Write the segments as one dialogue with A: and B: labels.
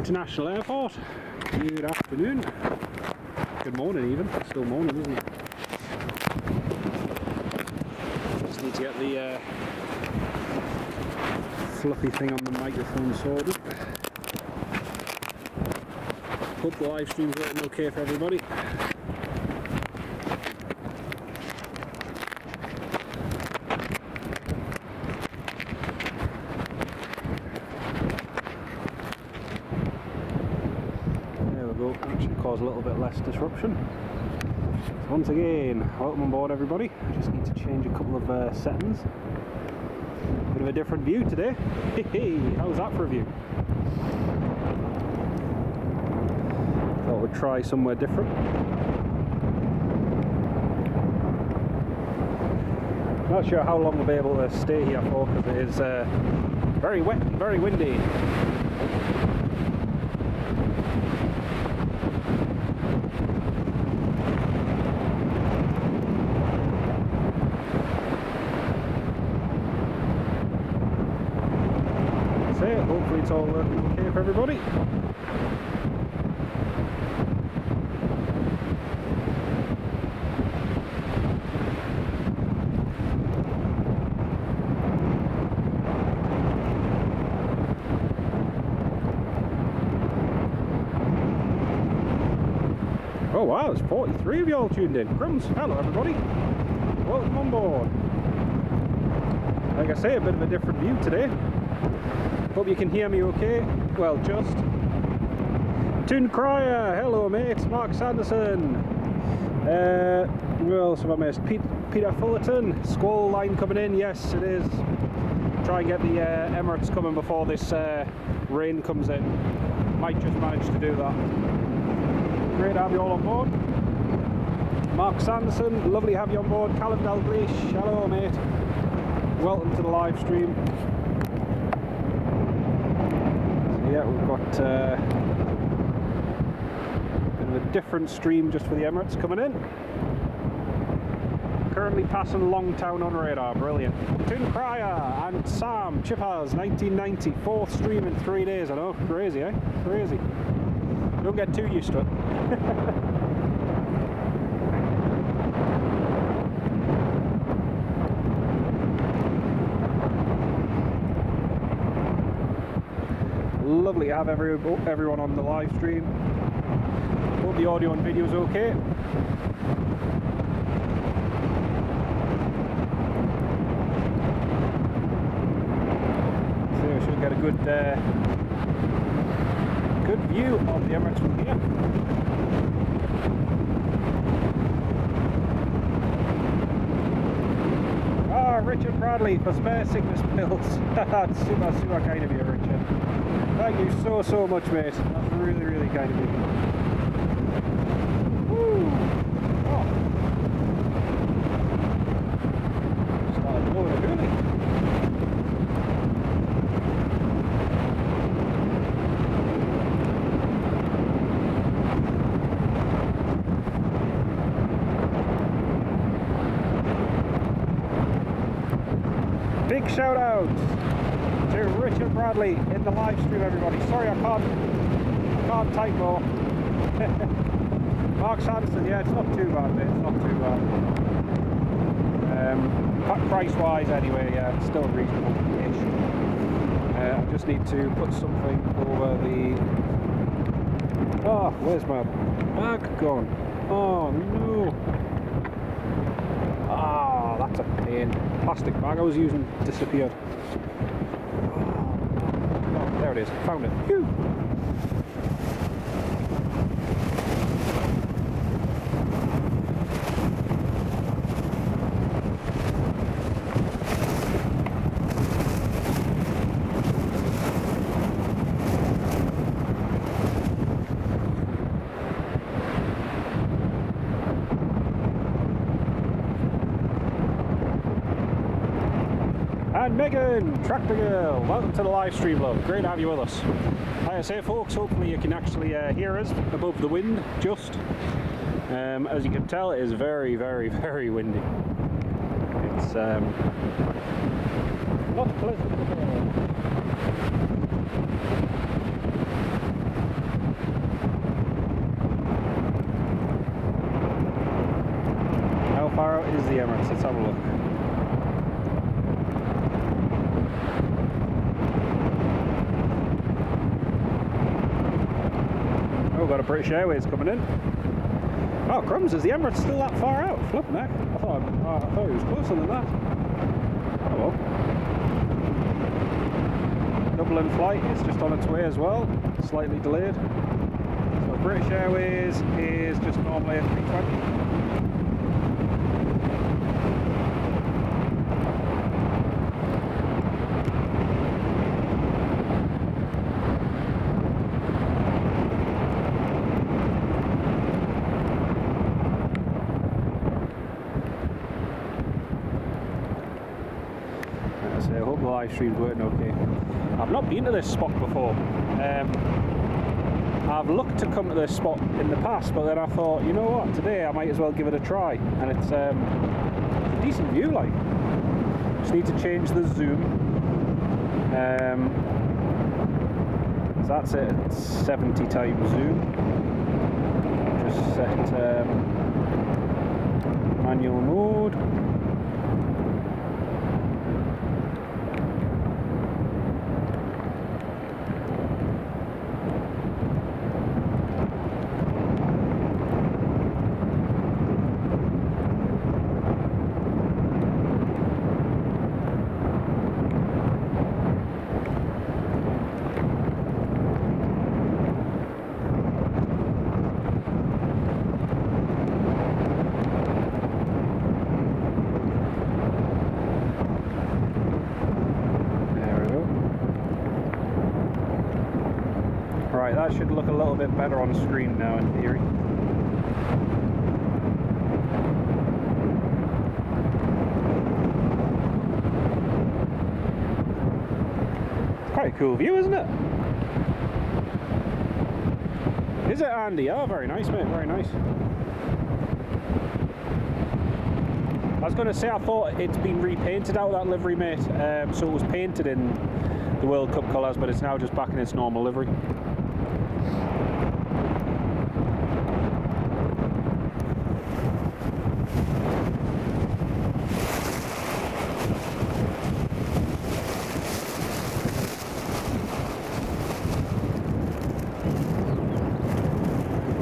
A: International Airport. Good afternoon. Good morning even. It's still morning, isn't it? Just need to get the fluffy thing on the microphone sorted. Hope the live stream's working okay for everybody. Cause a little bit less disruption. So once again, welcome on board everybody. I just need to change a couple of settings. Bit of a different view today. Hey, how's that for a view? Thought we'd try somewhere different. Not sure how long we'll be able to stay here for, because it is very wet and very windy. Hopefully it's all working okay for everybody. Oh wow, there's 43 of you all tuned in. Crumbs, hello everybody. Welcome on board. Like I say, a bit of a different view today. Hope you can hear me okay. Well, just. Toon Cryer, hello mate. Mark Sanderson. Who else have I missed? Peter Fullerton. Squall line coming in. Yes, it is. Try and get the Emirates coming before this rain comes in. Might just manage to do that. Great to have you all on board. Mark Sanderson, lovely to have you on board. Callum Dalglish, hello mate. Welcome to the live stream. Yeah, we've got a bit of a different stream just for the Emirates coming in. Currently passing Longtown on radar, brilliant. Toon Cryer and Sam Chippers, 1990, 4th stream in 3 days. I know, crazy, eh? Crazy. Don't get too used to it. Lovely to have everyone on the live stream. Hope the audio and video is okay. So we should get a good view of the Emirates from here. Ah, Richard Bradley for spare sickness pills. That's super kind of you, Richard. Thank you so much, mate. That's really kind of you. Woo! Oh. Started blowing a hoolie. Big shout out to Richard Bradley in the live stream, everybody. Sorry I can't type more. Mark Sanderson, yeah, it's not too bad, mate. It's not too bad. Price wise anyway, yeah, it's still reasonable-ish. I just need to put something over the... Oh, where's my bag gone? Oh no. Ah, that's a pain. Plastic bag I was using disappeared. Oh, there it is. Found it. Phew. And Megan, Tractor Girl, welcome to the live stream, love. Great to have you with us. Like I say, folks, hopefully you can actually hear us above the wind, just. As you can tell, it is very windy. It's not pleasant at all. What is the Emirates? Let's have a look. Oh, we've got a British Airways coming in. Oh, crumbs, is the Emirates still that far out? Flipping heck. I thought it was closer than that. Oh well. Dublin flight is just on its way as well, slightly delayed. So British Airways is just normally a 320. I hope the live stream's working okay. I've not been to this spot before. I've looked to come to this spot in the past, but then I thought, you know what, today I might as well give it a try. And it's a decent view, like. Just need to change the zoom. So that's it, it's 70 times zoom. Just set manual mode. Right, that should look a little bit better on screen now in theory. It's quite a cool view, isn't it? Is it, Andy? Oh, very nice, mate, very nice. I was going to say, I thought it's been repainted out, that livery, mate. So it was painted in the World Cup colours, but it's now just back in its normal livery.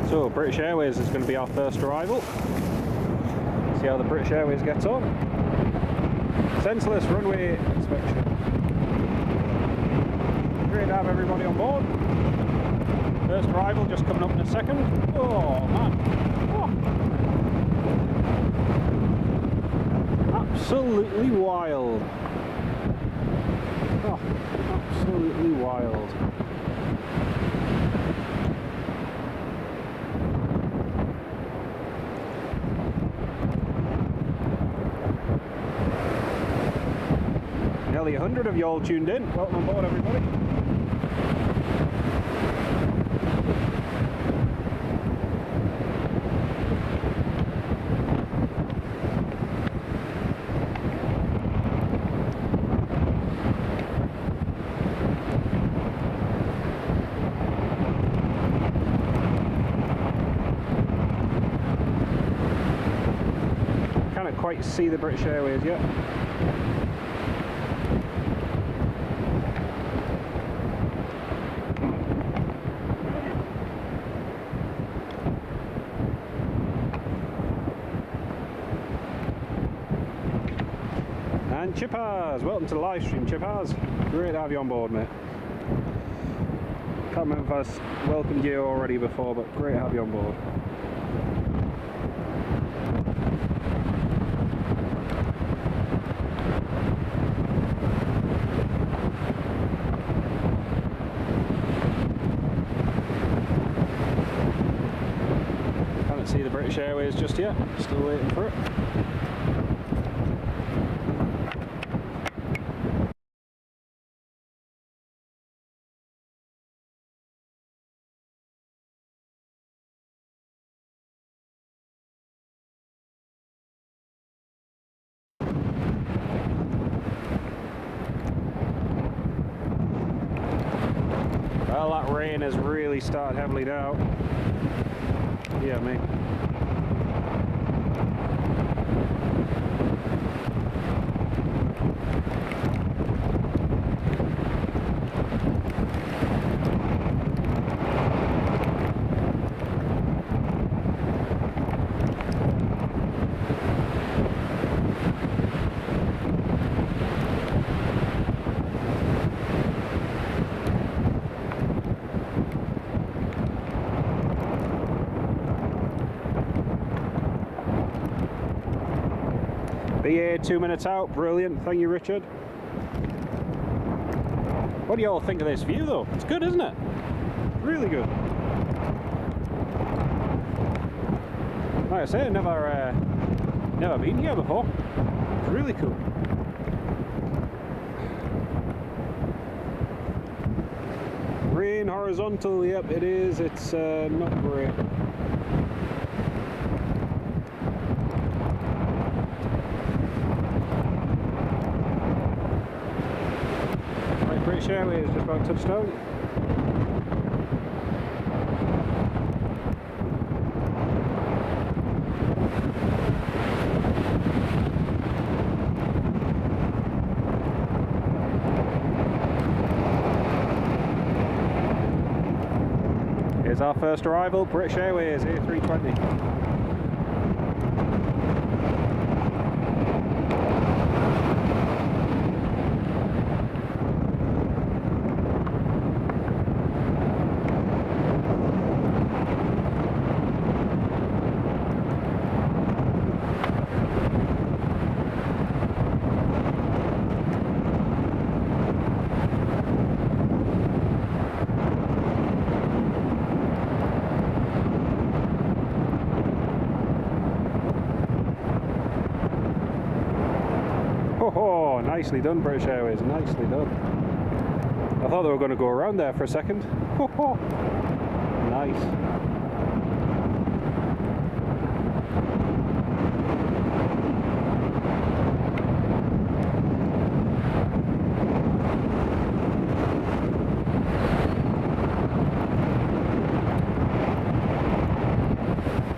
A: So British Airways is going to be our first arrival. See how the British Airways gets on. Senseless runway inspection. Great to have everybody on board. First arrival just coming up in a second. Oh man. Oh. Absolutely wild. Oh, absolutely wild. Nearly 100 of you all tuned in. Welcome on board, everybody. Can't quite see the British Airways yet. And Chippers, welcome to the live stream, Chippers. Great to have you on board, mate. Can't remember if I've welcomed you already before, but great to have you on board. Can't see the British Airways just yet, still waiting for it. Well, that rain has really started heavily now. Yeah, mate. BA 2 minutes out, brilliant, thank you Richard. What do you all think of this view though? It's good, isn't it? Really good. Like I say, never been here before. It's really cool. Rain horizontal, yep it is, it's not great. Right, British Airways just about touched down. Here's our first arrival, British Airways A320. Oh, nicely done British Airways, nicely done. I thought they were going to go around there for a second. Oh, nice.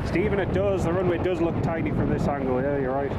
A: Stephen, it does, the runway does look tiny from this angle, yeah, you're right.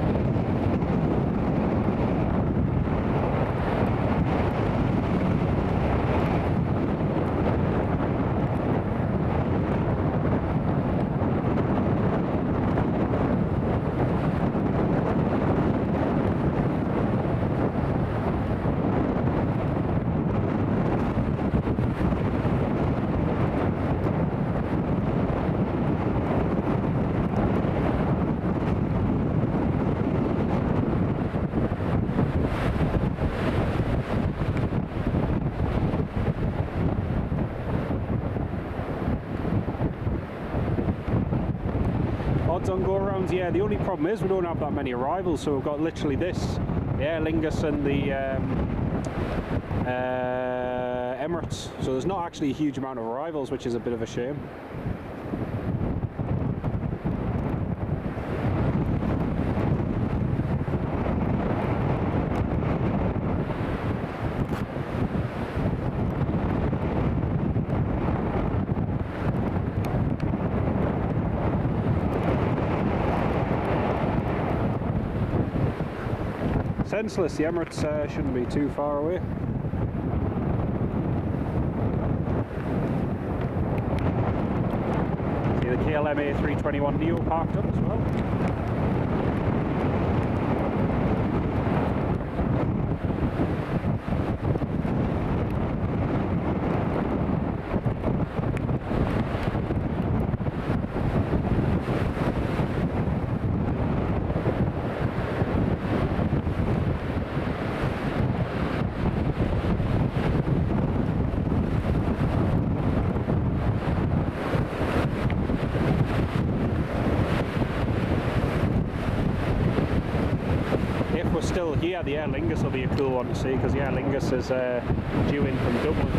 A: Odds on go-arounds, yeah, the only problem is we don't have that many arrivals, so we've got literally this, the Aer Lingus and the Emirates, so there's not actually a huge amount of arrivals, which is a bit of a shame. Senseless, the Emirates shouldn't be too far away. See the KLM A321neo parked up as well. Still here, the Aer Lingus will be a cool one to see because the Aer Lingus is due in from Dublin.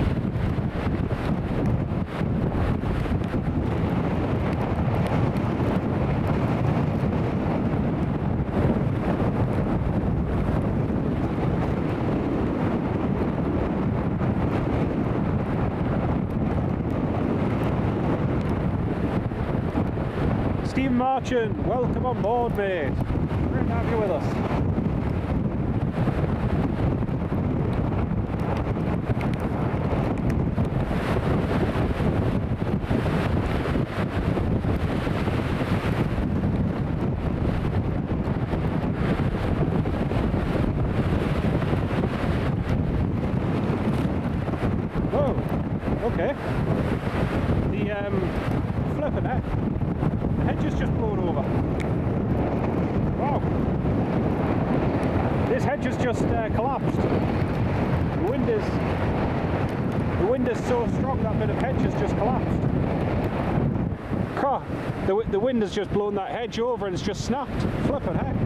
A: Steve Marchand, welcome on board, mate. Great to have you with us. Okay. The flipping heck. The hedge has just blown over. Wow. This hedge has just collapsed. The wind is so strong that bit of hedge has just collapsed. The wind has just blown that hedge over and it's just snapped. Flipping heck.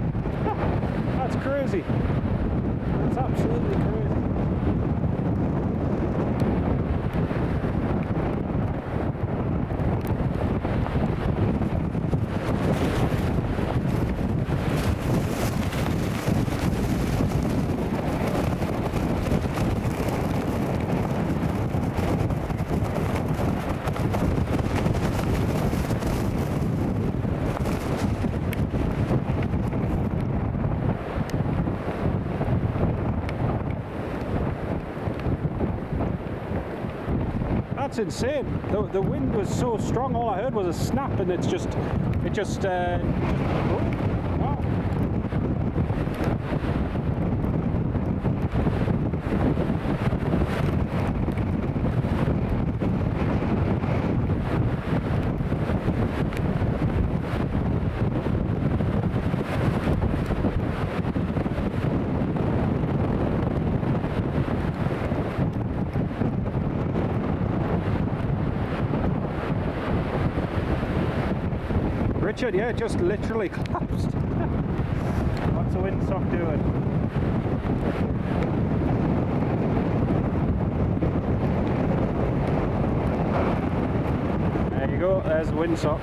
A: That's crazy. That's absolutely crazy. That's insane. The wind was so strong, all I heard was a snap, and it just oh, wow. Richard, yeah, just literally collapsed. What's the windsock doing? There you go, there's the windsock.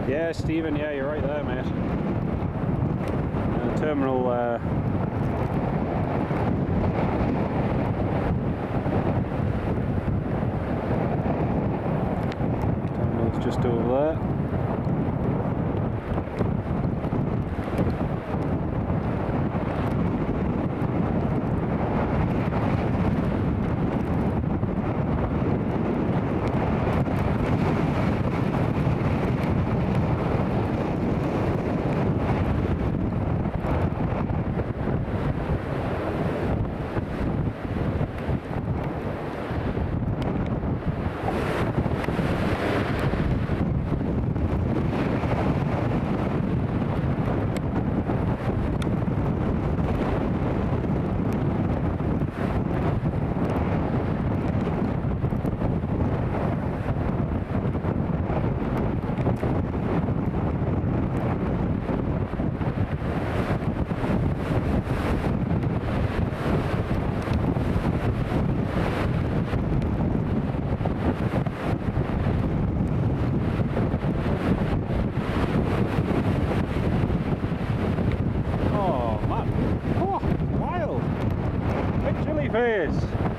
A: Yeah, Stephen, yeah, you're right there, mate. Terminal's just over there.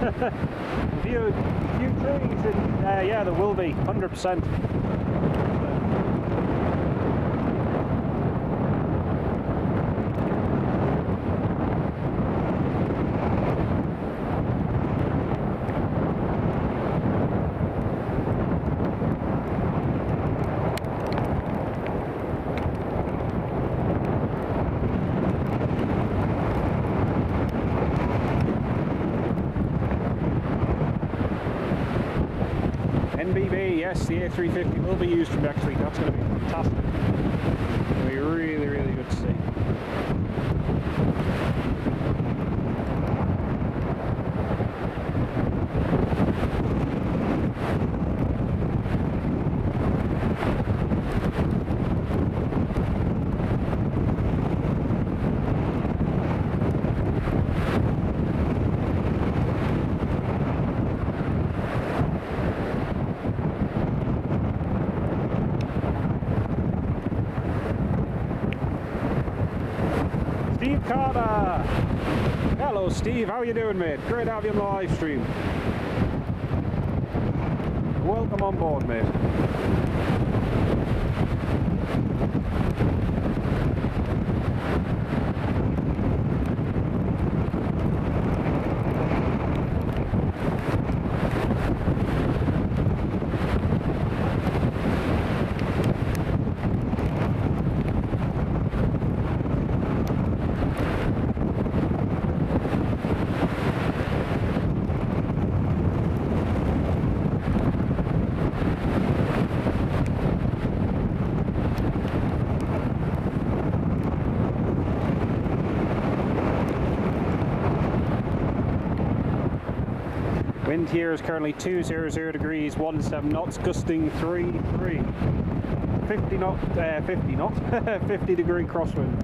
A: A few trees and yeah, there will be 100%. NBB, yes, the A350 will be used from next week. That's going to be fantastic. It's going to be really, really good to see. Steve Carter! Hello Steve, how you doing mate? Great to have you on the live stream. Welcome on board mate. Wind here is currently 200 degrees, 17 knots, gusting 33. 50 degree crosswind.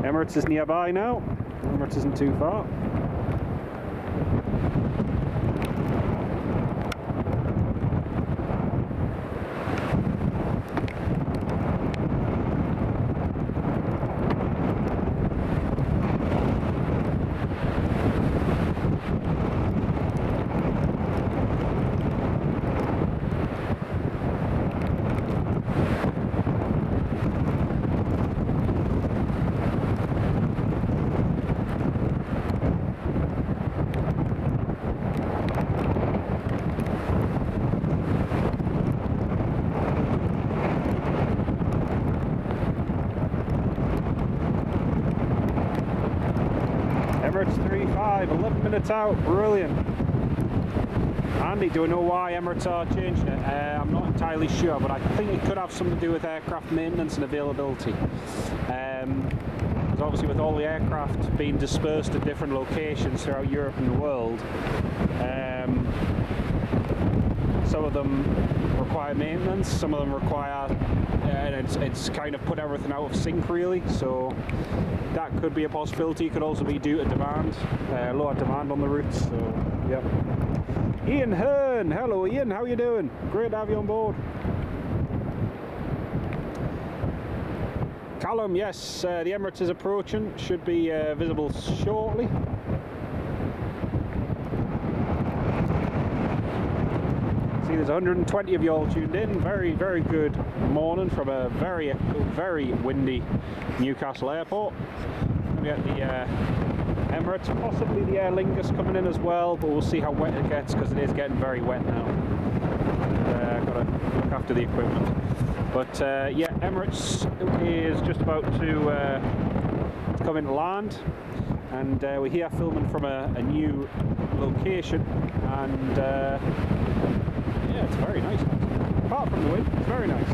A: Emirates is nearby now. Emirates isn't too far. Emirates 3.5, 11 minutes out, brilliant. Andy, do I know why Emirates are changing it? I'm not entirely sure, but I think it could have something to do with aircraft maintenance and availability. Because obviously with all the aircraft being dispersed at different locations throughout Europe and the world, some of them require maintenance, some of them require, and it's kind of put everything out of sync really, so that could be a possibility. It could also be due to demand, lower demand on the routes, so yeah. Ian Hearn, hello Ian, how you doing? Great to have you on board. Callum, yes, the Emirates is approaching, should be visible shortly. See, there's 120 of you all tuned in. Very, very good morning from a very, very windy Newcastle airport. We get the Emirates, possibly the Aer Lingus coming in as well, but we'll see how wet it gets because it is getting very wet now. Got to look after the equipment. But yeah, Emirates is just about to come into land, and we're here filming from a new location, and yeah, it's very nice. Apart from the wind, it's very nice.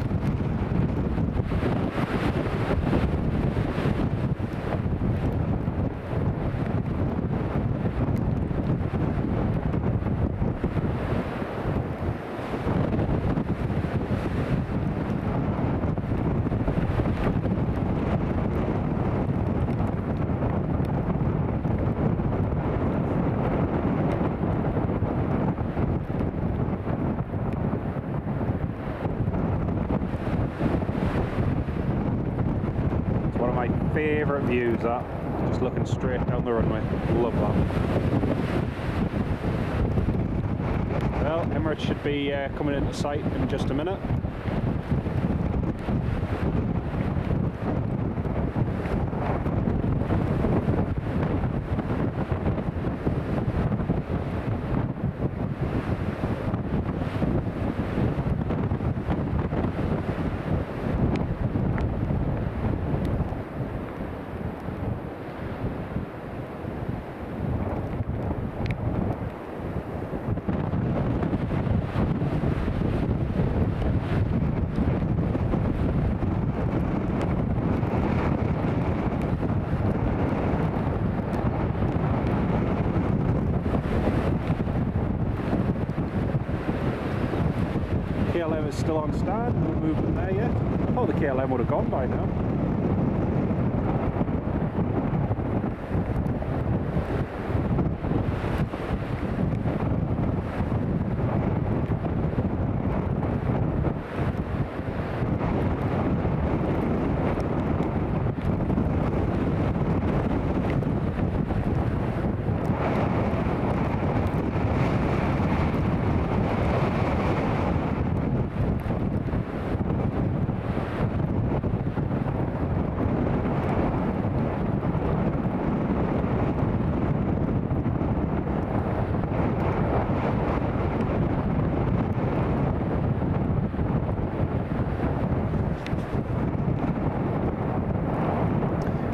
A: Favourite views, that, just looking straight down the runway. Love that. Well, Emirates should be coming into sight in just a minute. KLM is still on stand, no movement there yet. Oh, the KLM would have gone by now.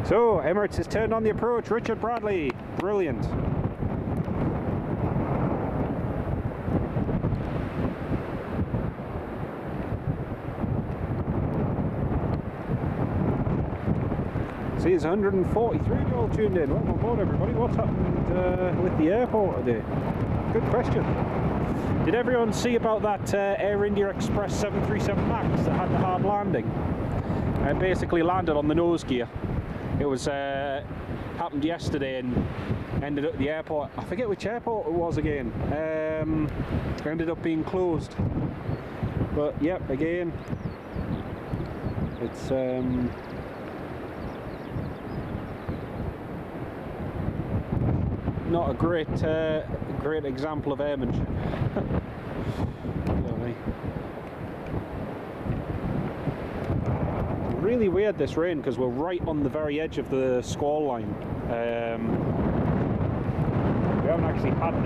A: So, Emirates has turned on the approach. Richard Bradley, brilliant. See, it's 143 all tuned in. Welcome on board, everybody. What's happened with the airport today? Good question. Did everyone see about that Air India Express 737 MAX that had the hard landing? It basically landed on the nose gear. It was happened yesterday and ended up at the airport. I forget which airport it was again. Ended up being closed. But yep, again, it's not a great example of airmanship. Really weird this rain because we're right on the very edge of the squall line. We haven't actually had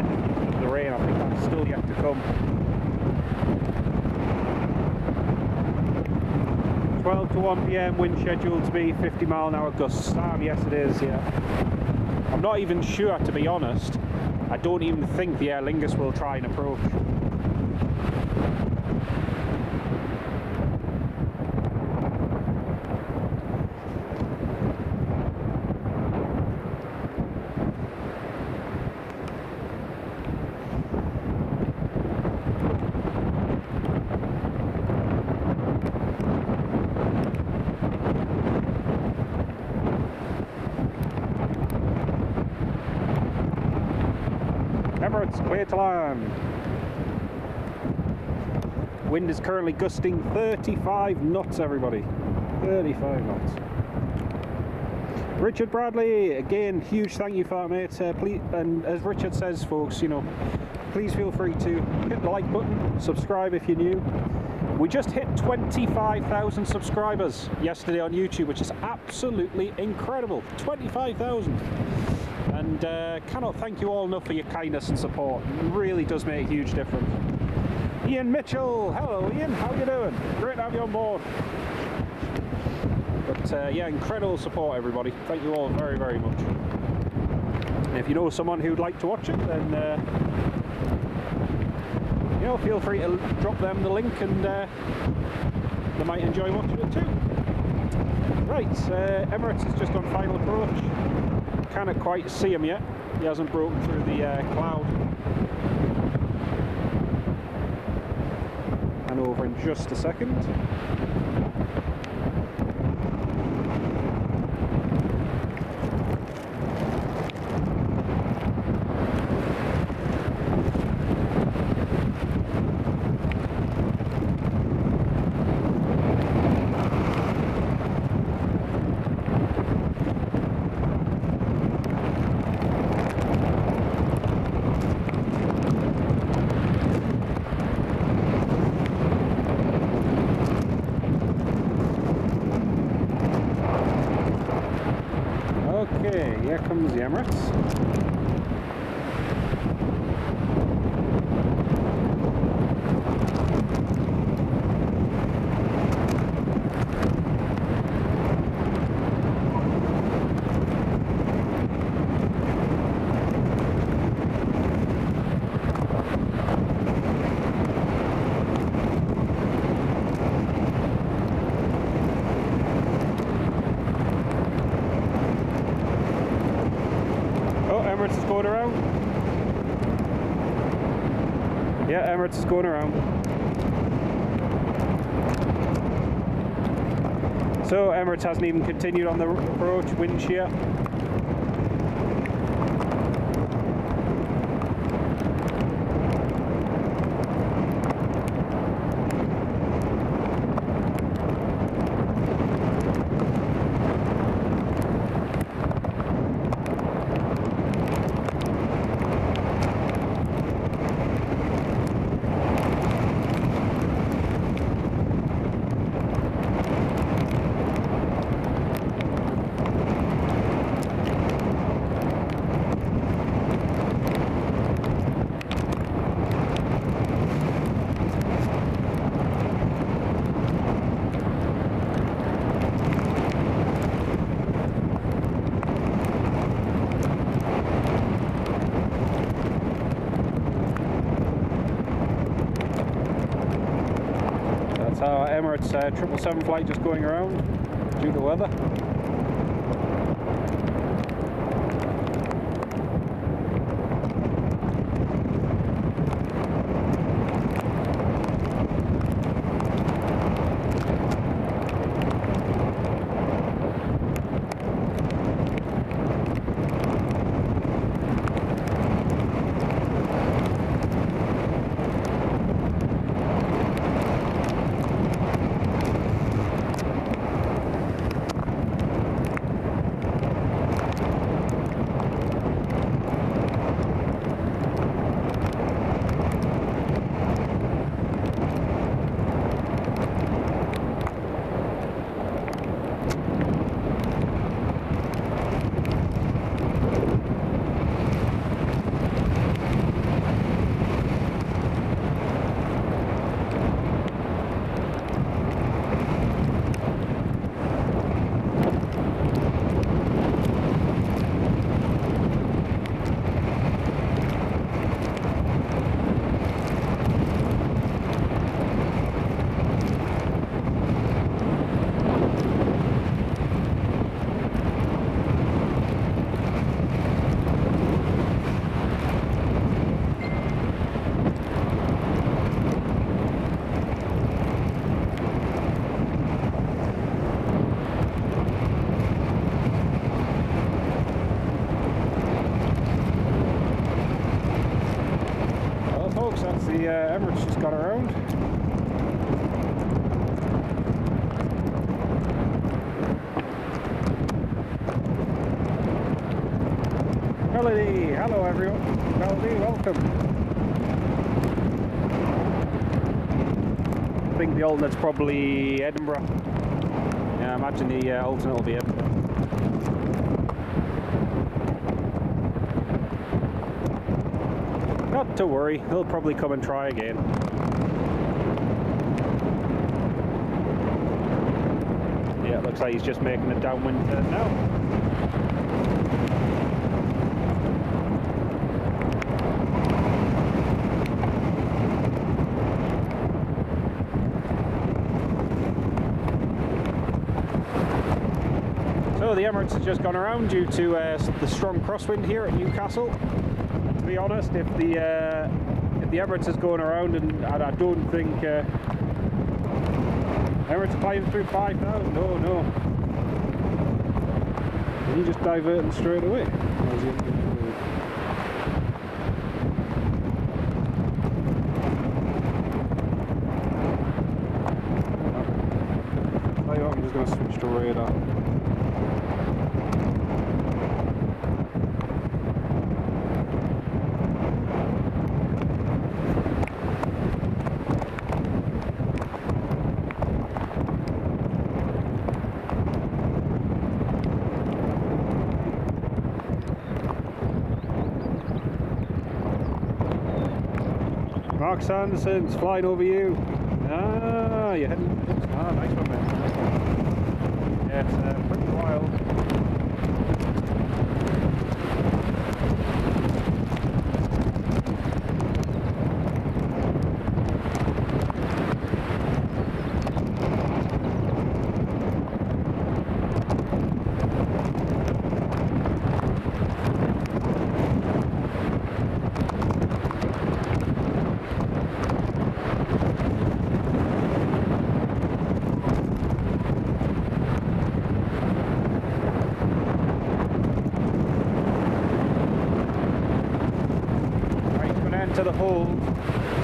A: the rain. I think that's still yet to come. 12 to 1 PM, wind scheduled to be 50-mile-an-hour gusts. Yes it is, yeah. I'm not even sure, to be honest. I don't even think the Aer Lingus will try and approach. Emirates, clear to land. Wind is currently gusting 35 knots, everybody. 35 knots. Richard Bradley, again, huge thank you for that, mate. Please, and as Richard says, folks, you know, please feel free to hit the like button, subscribe if you're new. We just hit 25,000 subscribers yesterday on YouTube, which is absolutely incredible. 25,000. And cannot thank you all enough for your kindness and support. It really does make a huge difference. Ian Mitchell, hello Ian, how are you doing? Great to have you on board. But yeah, incredible support, everybody. Thank you all very, very much. And if you know someone who'd like to watch it, then you know, feel free to drop them the link, and they might enjoy watching it too. Right, Emirates is just on final approach. Cannot quite see him yet. He hasn't broken through the cloud. And over in just a second. Okay, here comes the Emirates. Emirates is going around. Yeah, Emirates is going around. So Emirates hasn't even continued on the approach, wind shear. 777 flight just going around due to weather. That's the Emirates just got around. Melody, hello everyone. Melody, welcome. I think the alternate's probably Edinburgh. Yeah, I imagine the alternate will be Edinburgh. Not to worry, he'll probably come and try again. Yeah, it looks like he's just making a downwind turn now. So the Emirates has just gone around due to the strong crosswind here at Newcastle. To be honest, if the Emirates is going around, and I don't think Emirates are flying through 5,000. No, no. Can you just divert them straight away? Tell you what, I'm just going to switch to radar. Mark Sanderson's flying over you. Ah, you're heading. Ah, nice one, mate. Yeah, it's pretty wild. To the hold,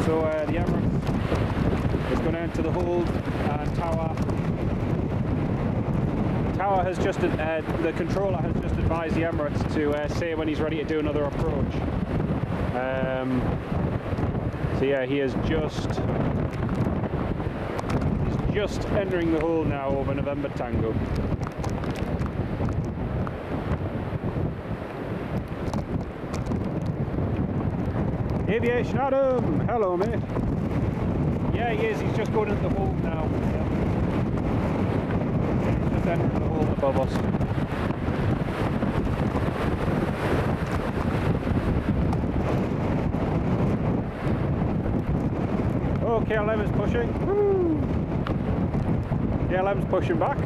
A: so the Emirates is going to enter the hold, and Tower has just the controller has just advised the Emirates to say when he's ready to do another approach. So yeah, he's just entering the hold now over November Tango. Aviation Adam! Hello, mate. Yeah, he is. He's just going into the hold now. Yeah. He's just entering the hold above us. Oh, KLM is pushing. Woo! KLM's pushing back.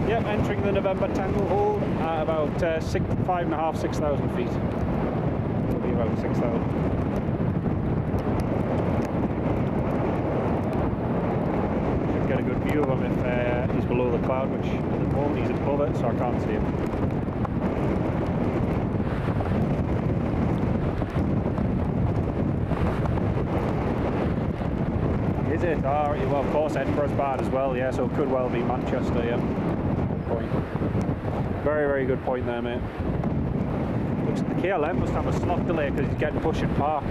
A: Yep, entering the November Tango hold at about 5,500, 6,000 feet. It'll be about 6,000. Should get a good view of him if he's below the cloud, which at the moment he's above it, so I can't see him. Is it? Oh, well, of course, Edinburgh's bad as well, yeah, so it could well be Manchester, yeah. Good point. Very, very good point there, mate. Looks like the KLM must have a slot delay because he's getting pushed in par.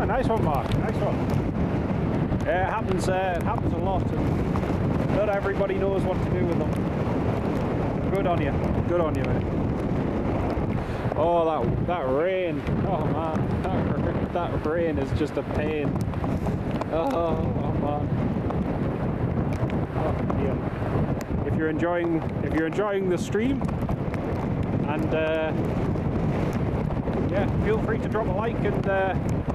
A: Nice one, Mark. Nice one. Yeah, it happens a lot, and not everybody knows what to do with them. Good on you. Good on you, mate. Oh, that rain. Oh man, that rain is just a pain. Oh man. Oh yeah. If you're enjoying the stream, and yeah, feel free to drop a like and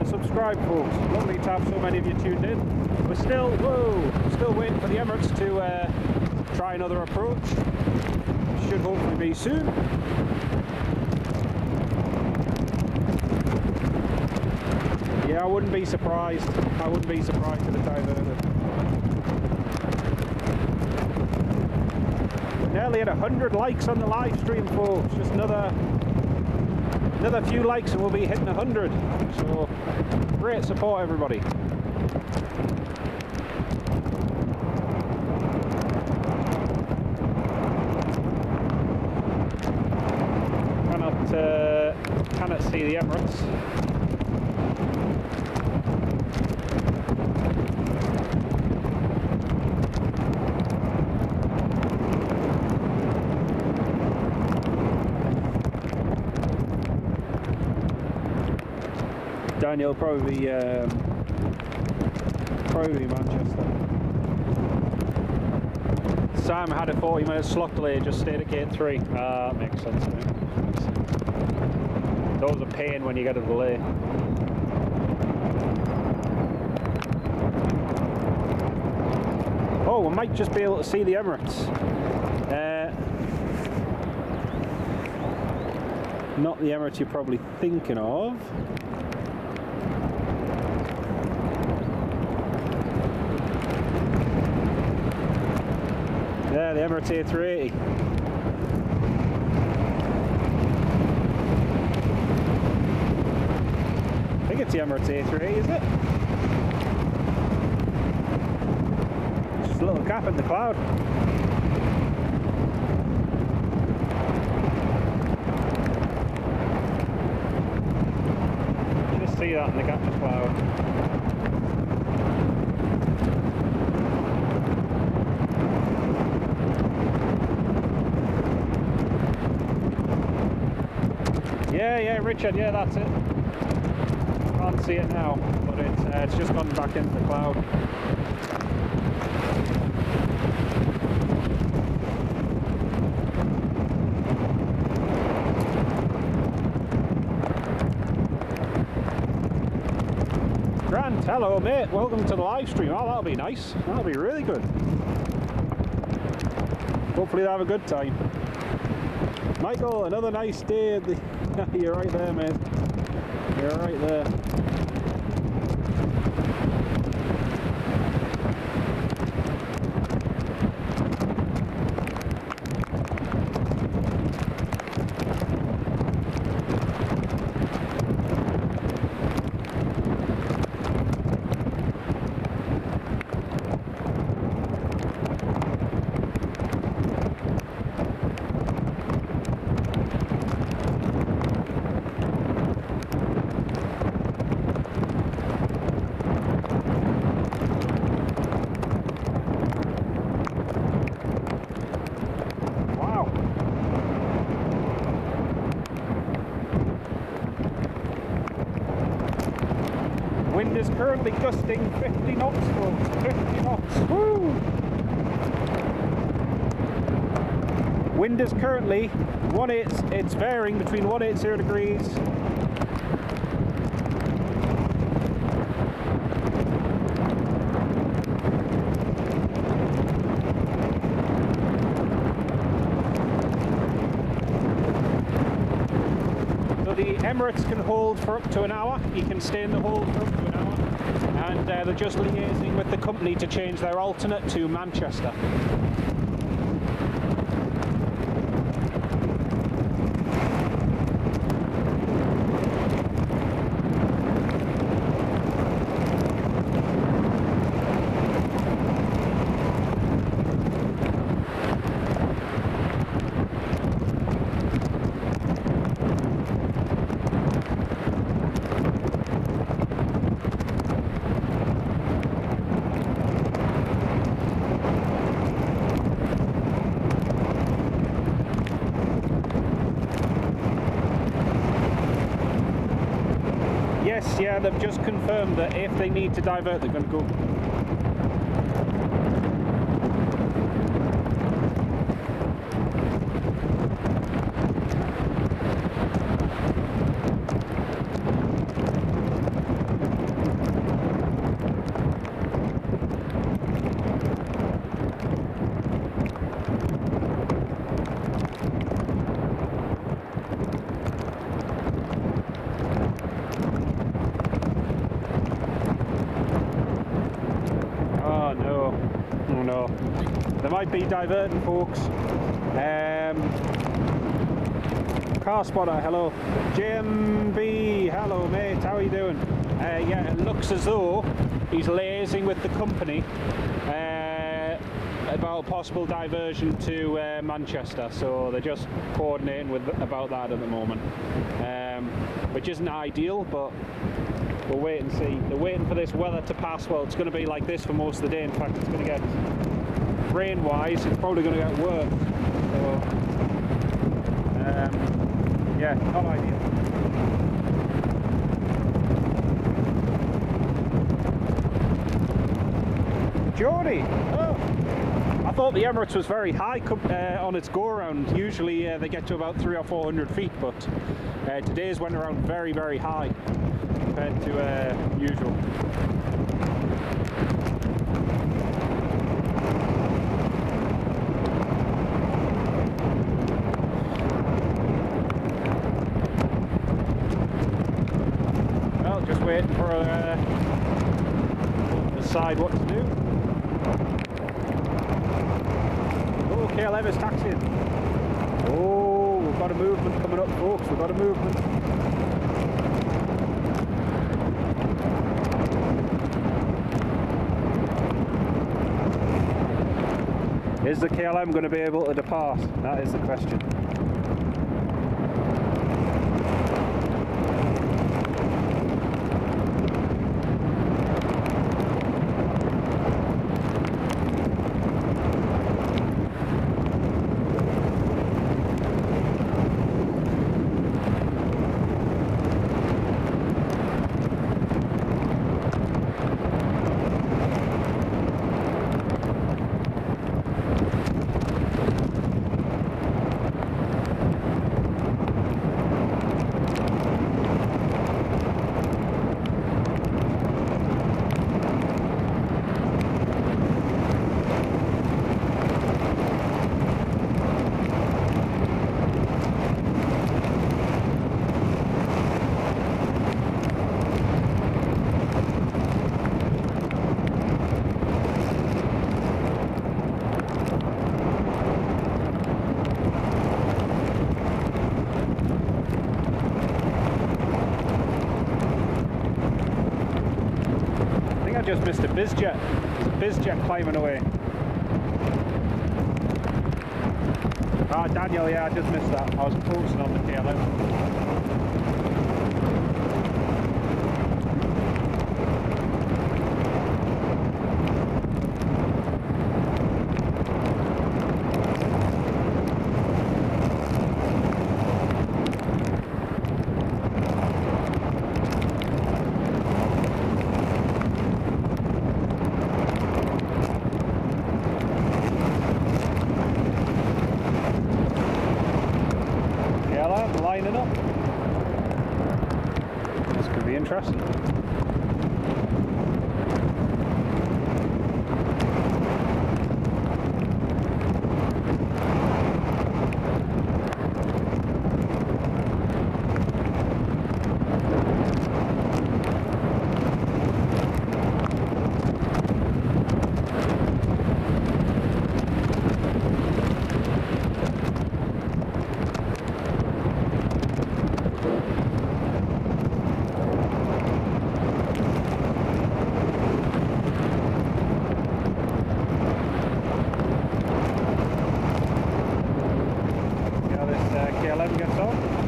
A: subscribe, folks. Lovely to have so many of you tuned in. We're still waiting for the Emirates to try another approach. Should hopefully be soon. Yeah, I wouldn't be surprised. I wouldn't be surprised if it diverted. We're nearly at 100 likes on the live stream, folks. Just another few likes and we'll be hitting 100. So great support, everybody. Cannot see the Emirates. Daniel, probably Manchester. Sam had a 40-minute slot delay, just stayed at gate 3. That makes sense to me. It's always a pain when you get a delay. Oh, we might just be able to see the Emirates. Not the Emirates you're probably thinking of. Yeah, the Emirates A380. I think it's the Emirates A380, is it? Just a little gap in the cloud. Just see that in the gap in the cloud. Yeah, Richard, yeah, that's it. Can't see it now, but it's just gone back into the cloud. Grant, hello mate, welcome to the live stream. Oh, that'll be nice. That'll be really good. Hopefully they'll have a good time. Michael, another nice day at the... You're right there, mate. You're right there. Wind is currently gusting 50 knots, folks. 50 knots. Woo! Wind is currently it's varying between 180 degrees the Emirates can hold for up to an hour. You can stay in the hold for up to an hour, and they're just liaising with the company to change their alternate to Manchester. Yeah, they've just confirmed that if they need to divert, they're going to go. They might be diverting, folks. Car spotter, hello. JMB, hello mate, how are you doing? Yeah, it looks as though he's liaising with the company about possible diversion to Manchester, so they're just coordinating about that at the moment, which isn't ideal, but we'll wait and see. They're waiting for this weather to pass. Well, it's going to be like this for most of the day. In fact, it's going to get rain-wise, it's probably going to get worse. So, yeah, not ideal. Geordie! Oh. I thought the Emirates was very high on its go-around. Usually they get to about 300 or 400 feet, but today's went around very, very high compared to usual. Well, just waiting for decide what to do. Oh, KLM is taxiing. Oh, we've got a movement coming up, folks. We've got a movement. Is the KLM going to be able to depart? That is the question. I just missed a bizjet. There's a bizjet climbing away. Ah, Daniel, yeah, I just missed that. I was focusing on the KLM. KLM lining up. This could be interesting. KLM gets on.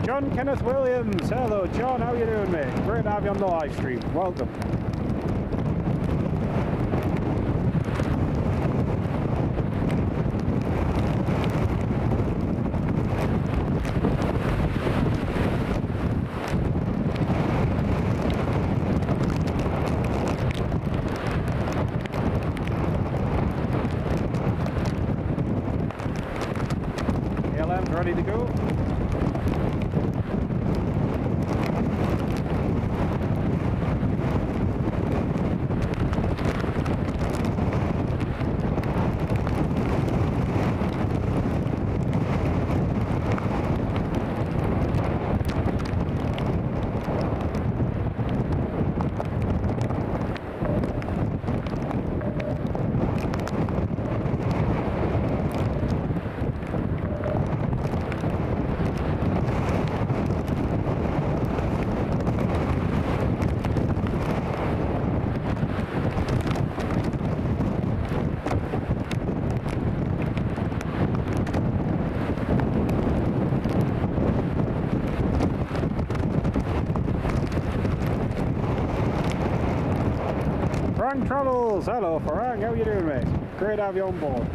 A: John Kenneth Williams, hello John, how you doing mate? Great to have you on the live stream, welcome. KLM's ready to go. Farang Travels, hello Farang, how you doing mate? Great to have you on board.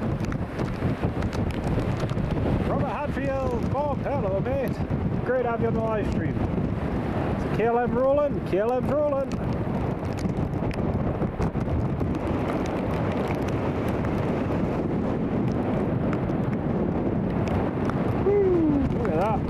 A: Robert Hadfield, Bob, hello mate. Great to have you on the live stream. So KLM rolling, KLM's rolling. Woo, look at that.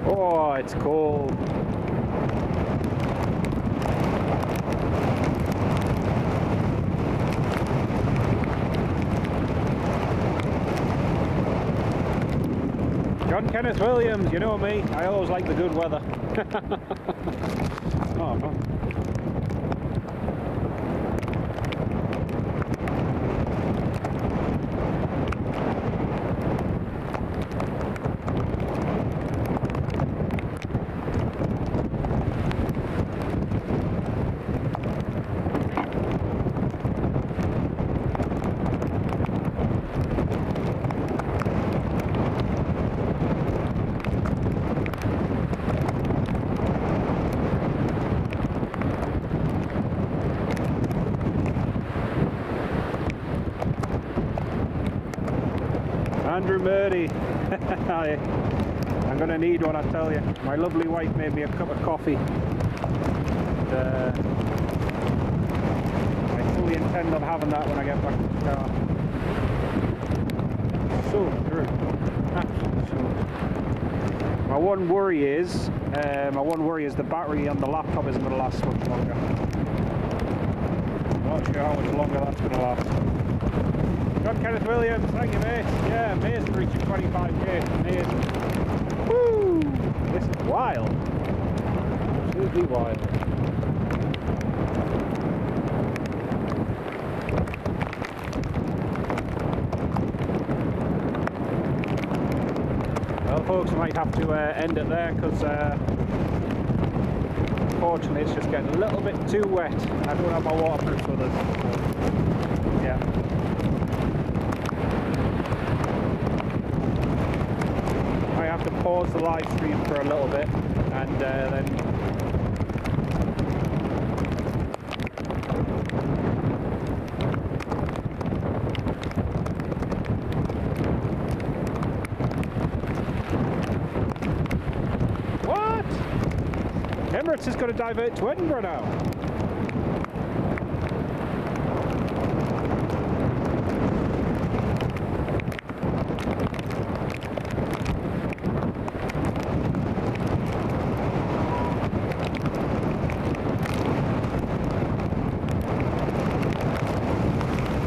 A: Oh, it's cold. John Kenneth Williams, you know me, I always like the good weather. Oh, no. Murdy. I'm going to need one, I tell you. My lovely wife made me a cup of coffee. And, I fully intend on having that when I get back to the car. So good. Absolutely so good. My one worry is the battery on the laptop isn't going to last much longer. Not sure how much longer that's going to last. John Kenneth Williams, thank you, mate. Yeah, amazing reaching 25k. Amazing. Woo! This is wild. Absolutely wild. Well, folks, I might have to end it there because unfortunately it's just getting a little bit too wet and I don't have my waterproofs with us. Yeah. I have to pause the live stream for a little bit and then Emirates is going to divert to Edinburgh now.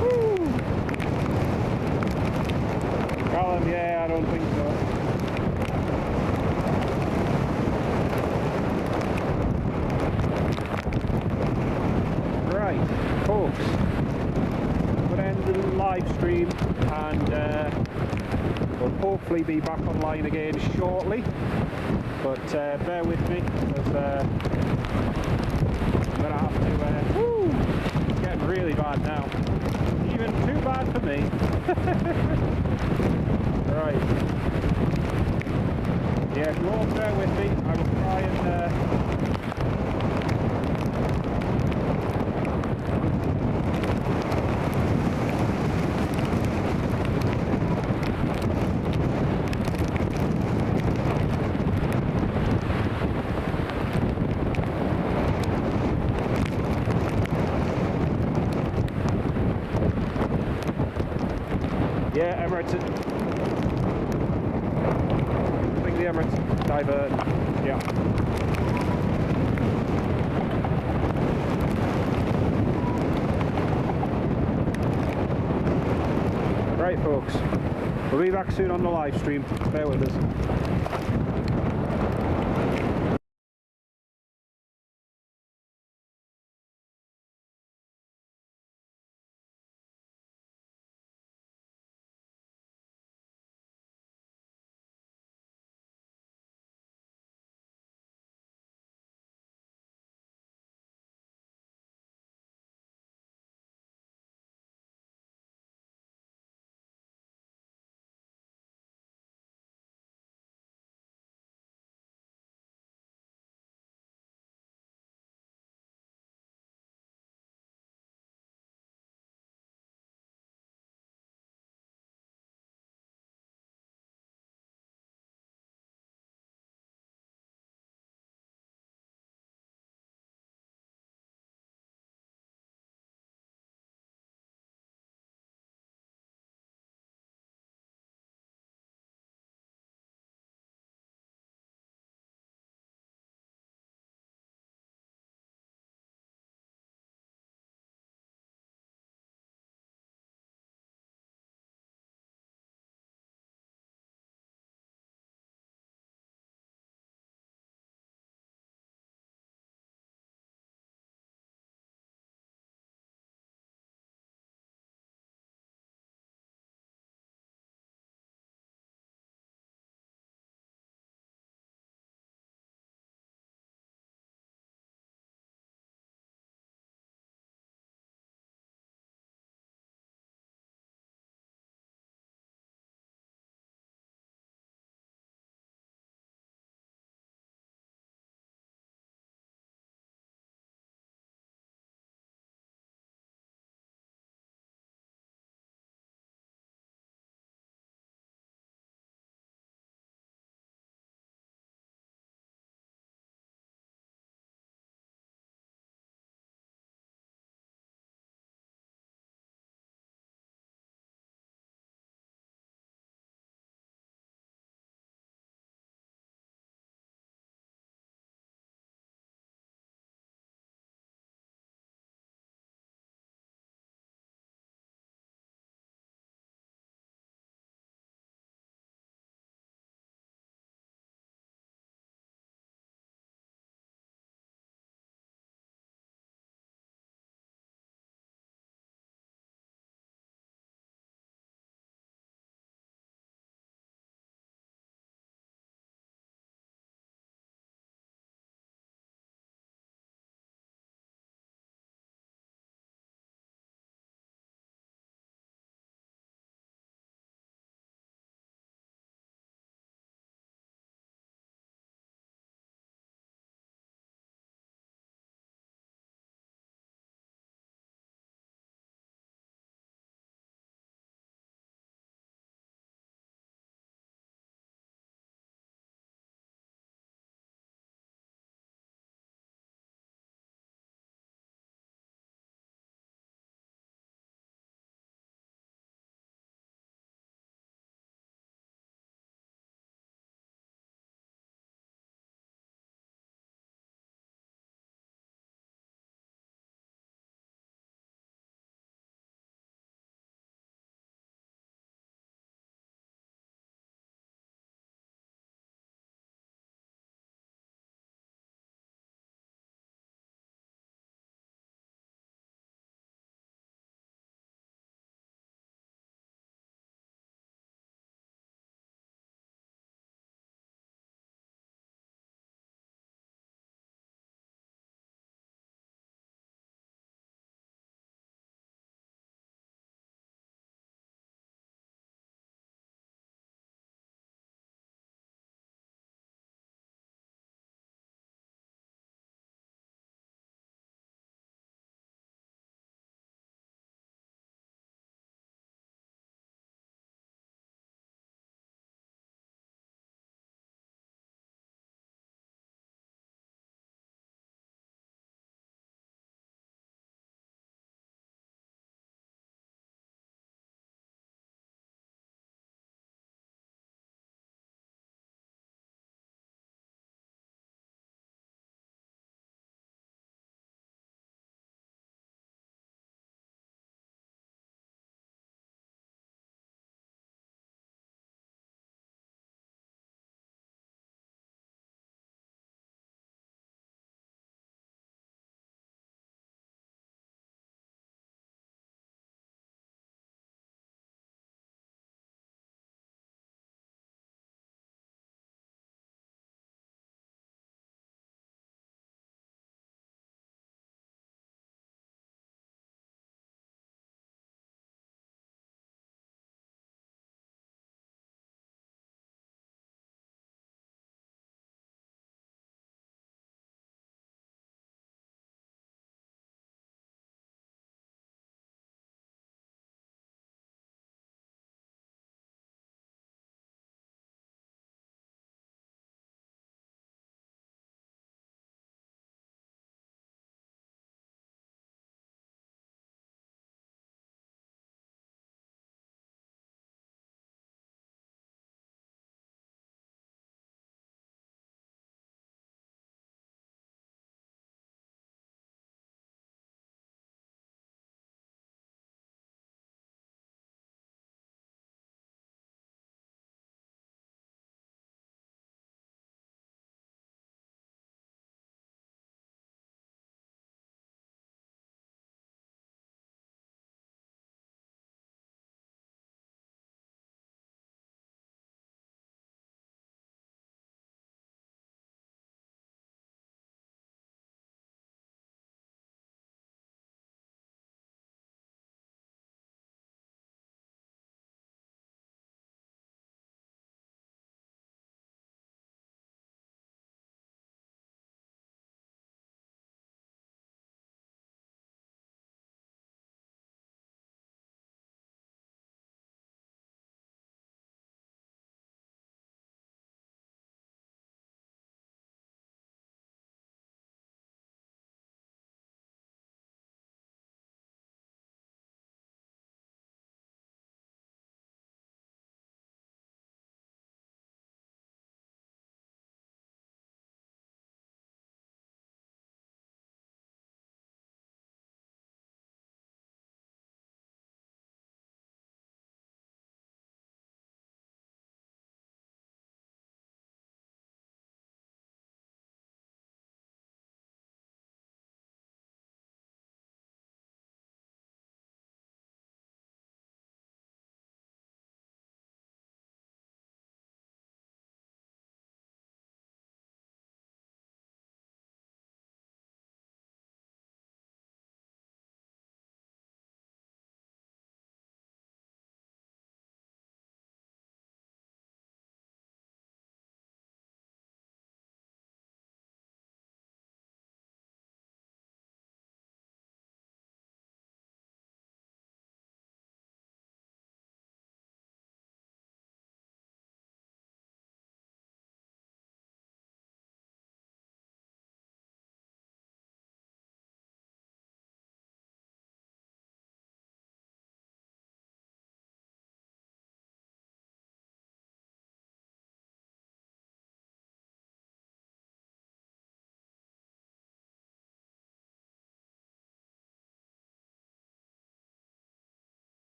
A: Woo. Callum, yeah, I don't think so. Folks, I'm going to end the live stream and we'll hopefully be back online again shortly, but bear with me because I'm going to have to it's getting really bad now, even too bad for me. Right, yeah, if you all bear with me, I will try and yeah, Emirates. I think the Emirates divert. Yeah. Right, folks. We'll be back soon on the live stream. Bear with us.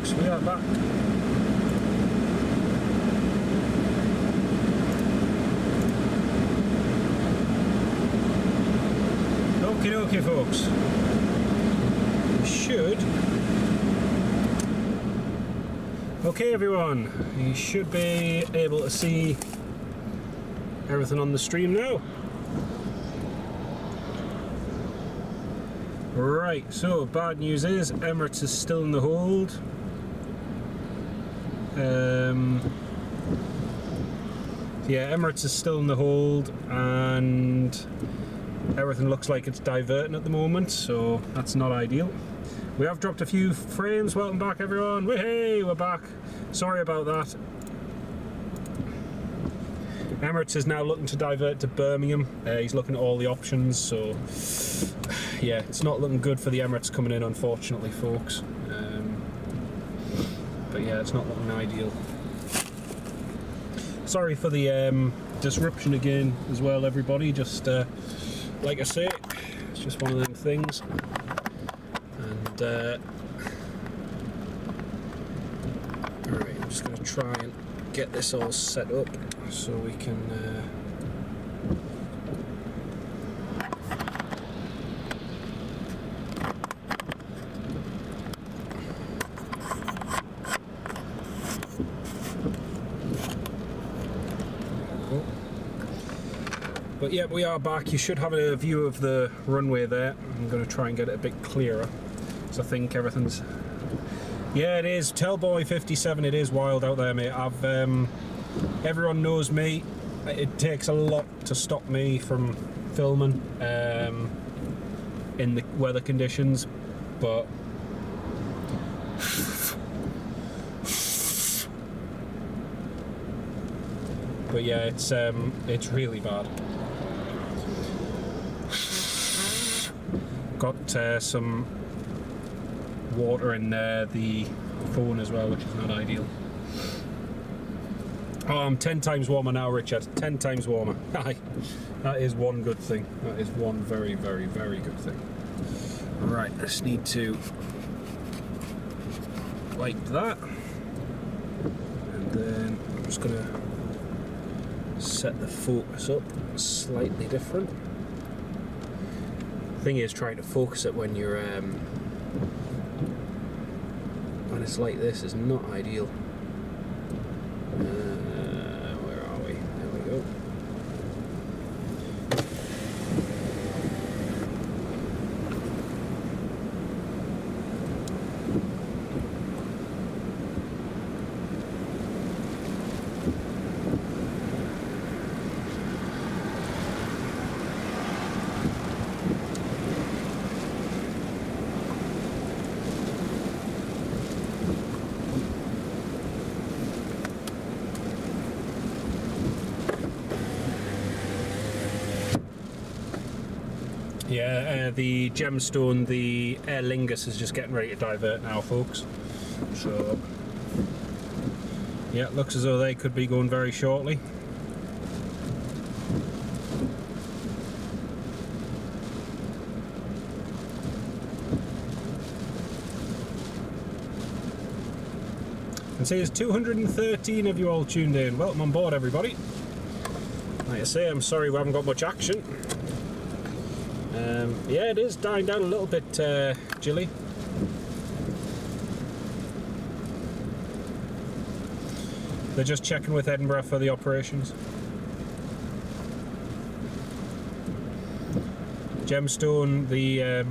A: folks, we are back. Okie dokie folks, we should... Okay everyone, you should be able to see everything on the stream now. Right, so bad news is Emirates is still in the hold. Yeah, Emirates is still in the hold and everything looks like it's diverting at the moment, so that's not ideal. We have dropped a few frames. Welcome back everyone. Hey, we're back. Sorry about that. Emirates is now looking to divert to Birmingham. He's looking at all the options, so yeah, it's not looking good for the Emirates coming in, unfortunately, folks. But yeah, it's not looking ideal. Sorry for the disruption again as well, everybody. Just like I say, it's just one of them things. And alright, I'm just going to try and get this all set up so we can But yeah, we are back. You should have a view of the runway there. I'm going to try and get it a bit clearer, because I think everything's... Yeah, it is. Tellboy 57, it is wild out there, mate. Everyone knows me. It takes a lot to stop me from filming in the weather conditions, but... But yeah, it's really bad. Got some water in the phone as well, which is not ideal. Oh, I'm 10 times warmer now, Richard. 10 times warmer. Aye, that is one good thing. That is one very, very, very good thing. Right, I just need to wipe that, and then I'm just gonna set the focus up slightly different. Thing is, trying to focus it when you're when it's like this is not ideal. Where are we? There we go. Yeah, the gemstone, the Aer Lingus is just getting ready to divert now, folks. So, yeah, it looks as though they could be going very shortly. And see, there's 213 of you all tuned in. Welcome on board, everybody. Like I say, I'm sorry we haven't got much action. Yeah, it is dying down a little bit, Jilly. They're just checking with Edinburgh for the operations. Gemstone, the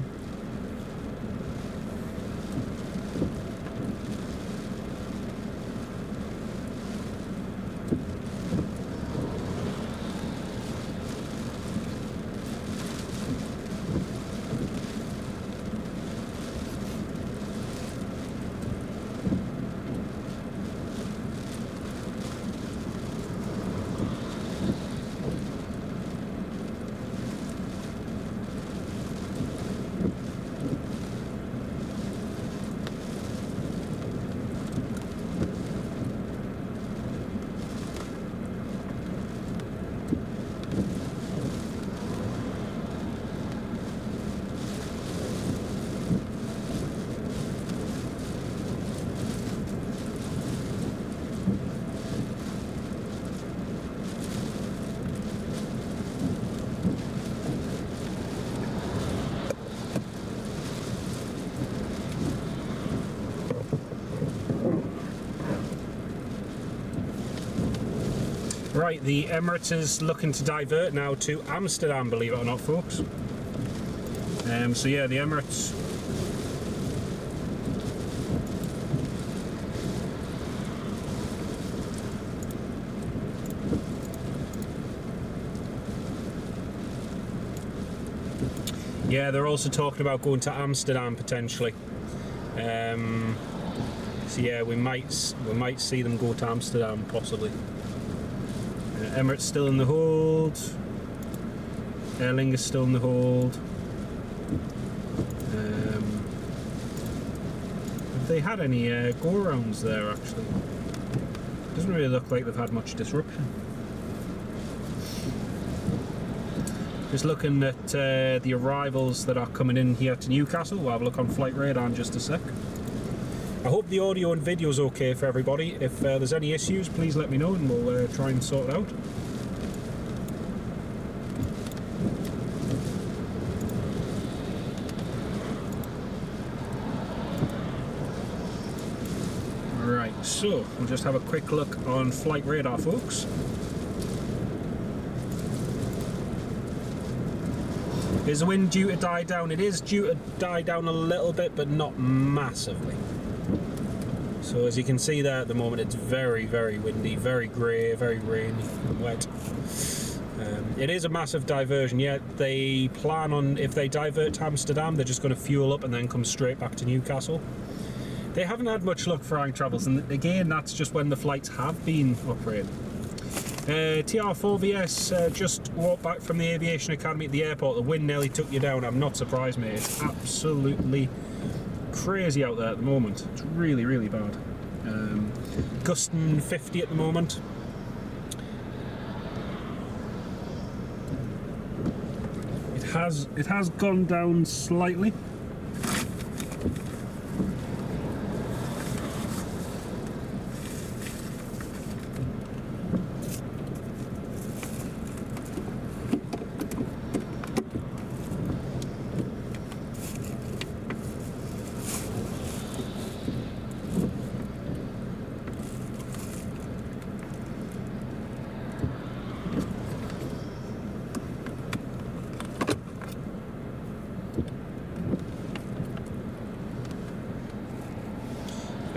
A: Right, the Emirates is looking to divert now to Amsterdam, believe it or not, folks. So yeah, the Emirates. Yeah, they're also talking about going to Amsterdam potentially. So yeah, we might see them go to Amsterdam possibly. Emirates still in the hold. Aer Lingus still in the hold. Have they had any go-arounds there actually? Doesn't really look like they've had much disruption. Just looking at the arrivals that are coming in here to Newcastle. We'll have a look on flight radar in just a sec. I hope the audio and video is okay for everybody. If there's any issues, please let me know and we'll try and sort it out. Right, so we'll just have a quick look on flight radar, folks. Is the wind due to die down? It is due to die down a little bit, but not massively. So as you can see there at the moment, it's very, very windy, very grey, very rainy and wet. It is a massive diversion. Yeah, they plan on, if they divert to Amsterdam, they're just going to fuel up and then come straight back to Newcastle. They haven't had much luck flying travels, and again, that's just when the flights have been operating. TR4VS just walked back from the Aviation Academy at the airport. The wind nearly took you down. I'm not surprised, mate. It's absolutely crazy out there at the moment. It's really, really bad. Gusting 50 at the moment. It has gone down slightly.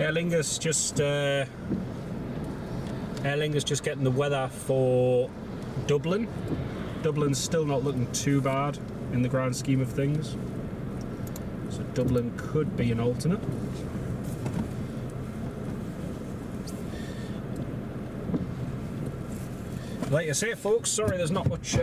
A: Aer Lingus just getting the weather for Dublin. Dublin's still not looking too bad in the grand scheme of things. So Dublin could be an alternate. Like I say, folks, sorry there's not much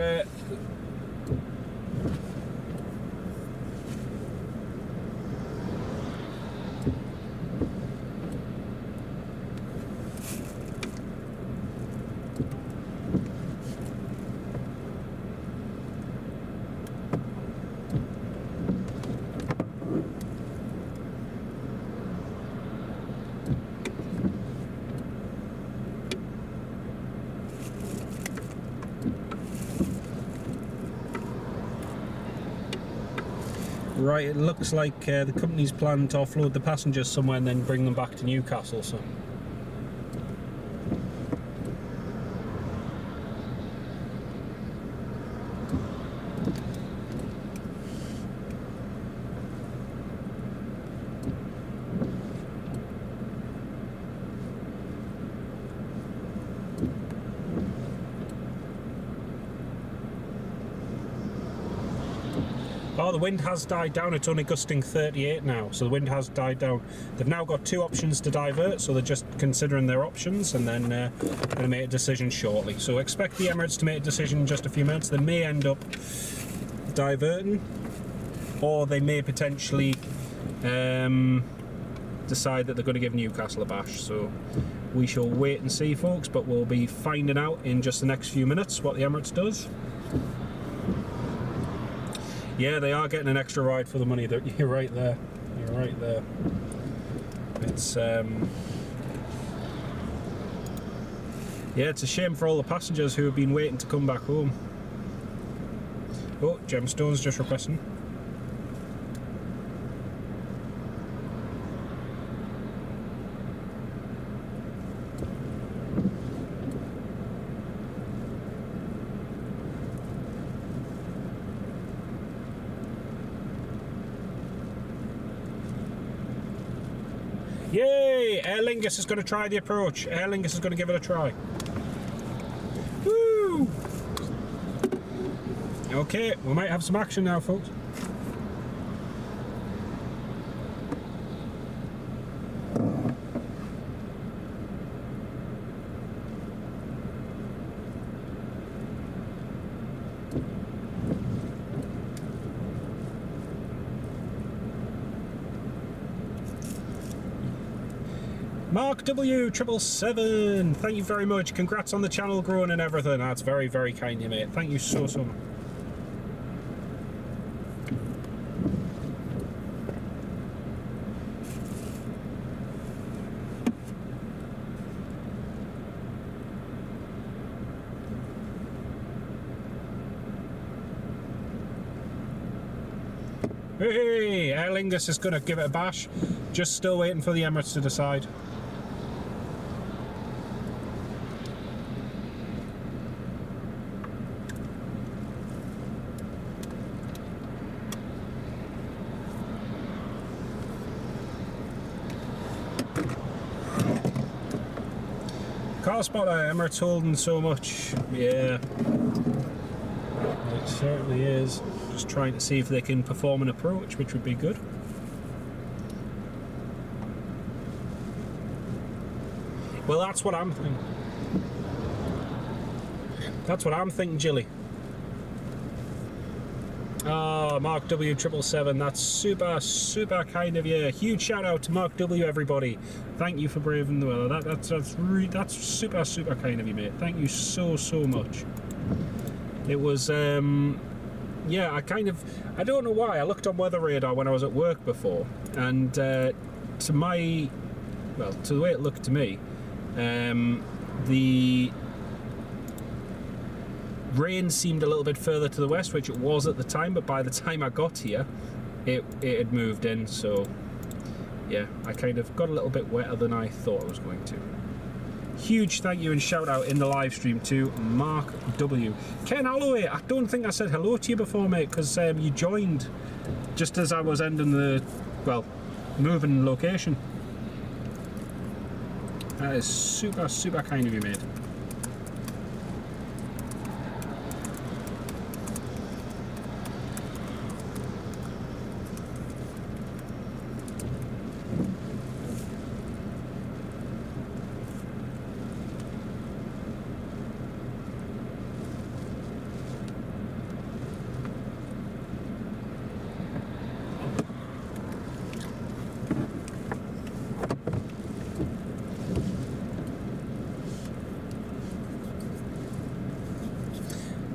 A: Right, it looks like the company's planning to offload the passengers somewhere and then bring them back to Newcastle. So. Oh, the wind has died down. It's only gusting 38 now, so the wind has died down. They've now got 2 options to divert, so they're just considering their options and then going to make a decision shortly. So expect the Emirates to make a decision in just a few minutes. They may end up diverting, or they may potentially decide that they're going to give Newcastle a bash. So we shall wait and see, folks, but we'll be finding out in just the next few minutes what the Emirates does. Yeah, they are getting an extra ride for the money. You're right there. You're right there. It's yeah, it's a shame for all the passengers who have been waiting to come back home. Oh, Gemstone's just requesting. Hey, Aer Lingus is going to try the approach. Aer Lingus is going to give it a try. Woo! Okay, we might have some action now, folks. Mark W 777, thank you very much. Congrats on the channel growing and everything. That's very, very kind of you, mate. Thank you so much. Hey, Aer Lingus is going to give it a bash. Just still waiting for the Emirates to decide. Car spotter, Emirates holding so much. Yeah, it certainly is. Just trying to see if they can perform an approach, which would be good. Well, that's what I'm thinking. That's what I'm thinking, Jilly. Oh, Mark W 777, that's super, super kind of you. Huge shout out to Mark W, everybody. Thank you for braving the weather. That's super, super kind of you, mate. Thank you so, so much. It was, yeah, I don't know why. I looked on weather radar when I was at work before, and to the way it looked to me, the rain seemed a little bit further to the west, which it was at the time, but by the time I got here, it had moved in, so yeah, I kind of got a little bit wetter than I thought I was going to. Huge thank you and shout out in the live stream to Mark W. Ken Holloway, I don't think I said hello to you before, mate, because you joined just as I was ending the, well, moving location. That is super, super kind of you, mate.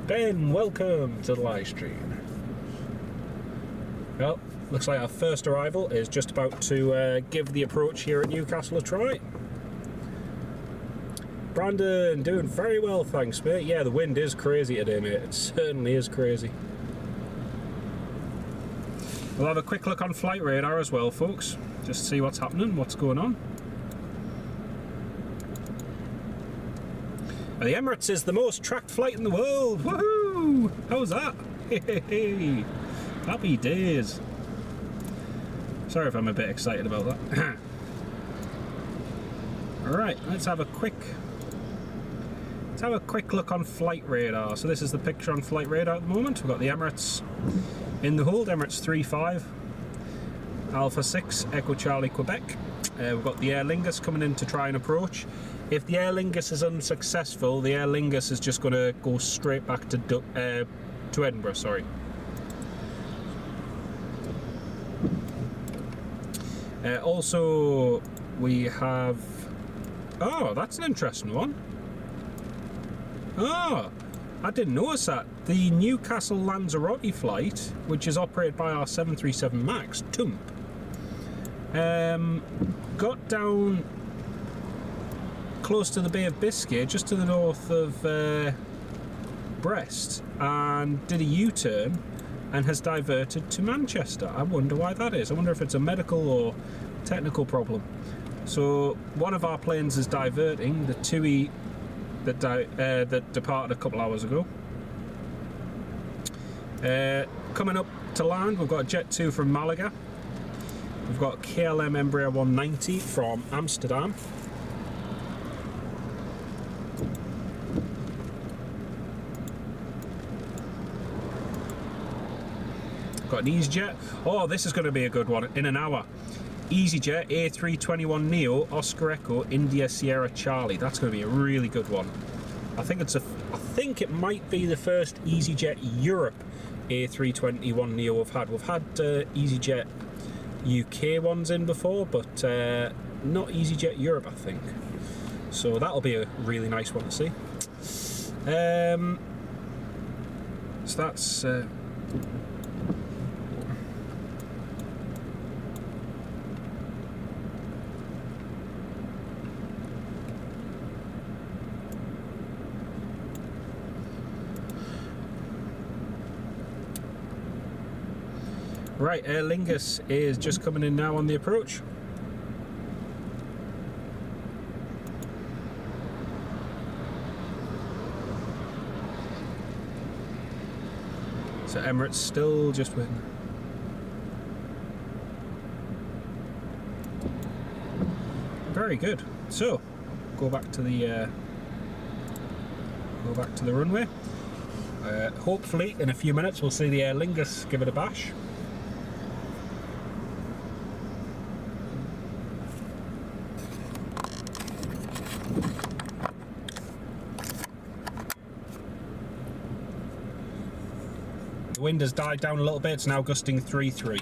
A: Ben, welcome to the live stream. Well, looks like our first arrival is just about to give the approach here at Newcastle a try. Brandon, doing very well, thanks, mate. Yeah, the wind is crazy today, mate. It certainly is crazy. We'll have a quick look on flight radar as well, folks, just to see what's happening, what's going on. The Emirates is the most tracked flight in the world. Woohoo! How's that? Hey, happy days. Sorry if I'm a bit excited about that. Alright, let's have a quick look on flight radar. So this is the picture on flight radar at the moment. We've got the Emirates in the hold, Emirates 35, Alpha 6, Echo Charlie, Quebec. We've got the Aer Lingus coming in to try and approach. If the Aer Lingus is unsuccessful, the Aer Lingus is just going to go straight back to Edinburgh, sorry. Also, we have... Oh, that's an interesting one. Oh, I didn't notice that. The Newcastle Lanzarote flight, which is operated by our 737 MAX, TUMP, got down close to the Bay of Biscay, just to the north of Brest, and did a U-turn and has diverted to Manchester. I wonder why that is. I wonder if it's a medical or technical problem. So one of our planes is diverting, the TUI that departed a couple hours ago. Coming up to land, we've got a Jet 2 from Malaga. We've got KLM Embraer 190 from Amsterdam. Got an EasyJet. Oh, this is going to be a good one in an hour. EasyJet A321neo Oscar Echo India Sierra Charlie. That's going to be a really good one. I think it might be the first EasyJet Europe A321neo we've had. We've had EasyJet UK ones in before, but not EasyJet Europe, I think. So that'll be a really nice one to see. So that's right, Aer Lingus is just coming in now on the approach. So Emirates still just waiting. Very good. So go back to the runway. Hopefully in a few minutes we'll see the Aer Lingus give it a bash. The wind has died down a little bit, it's now gusting 3-3.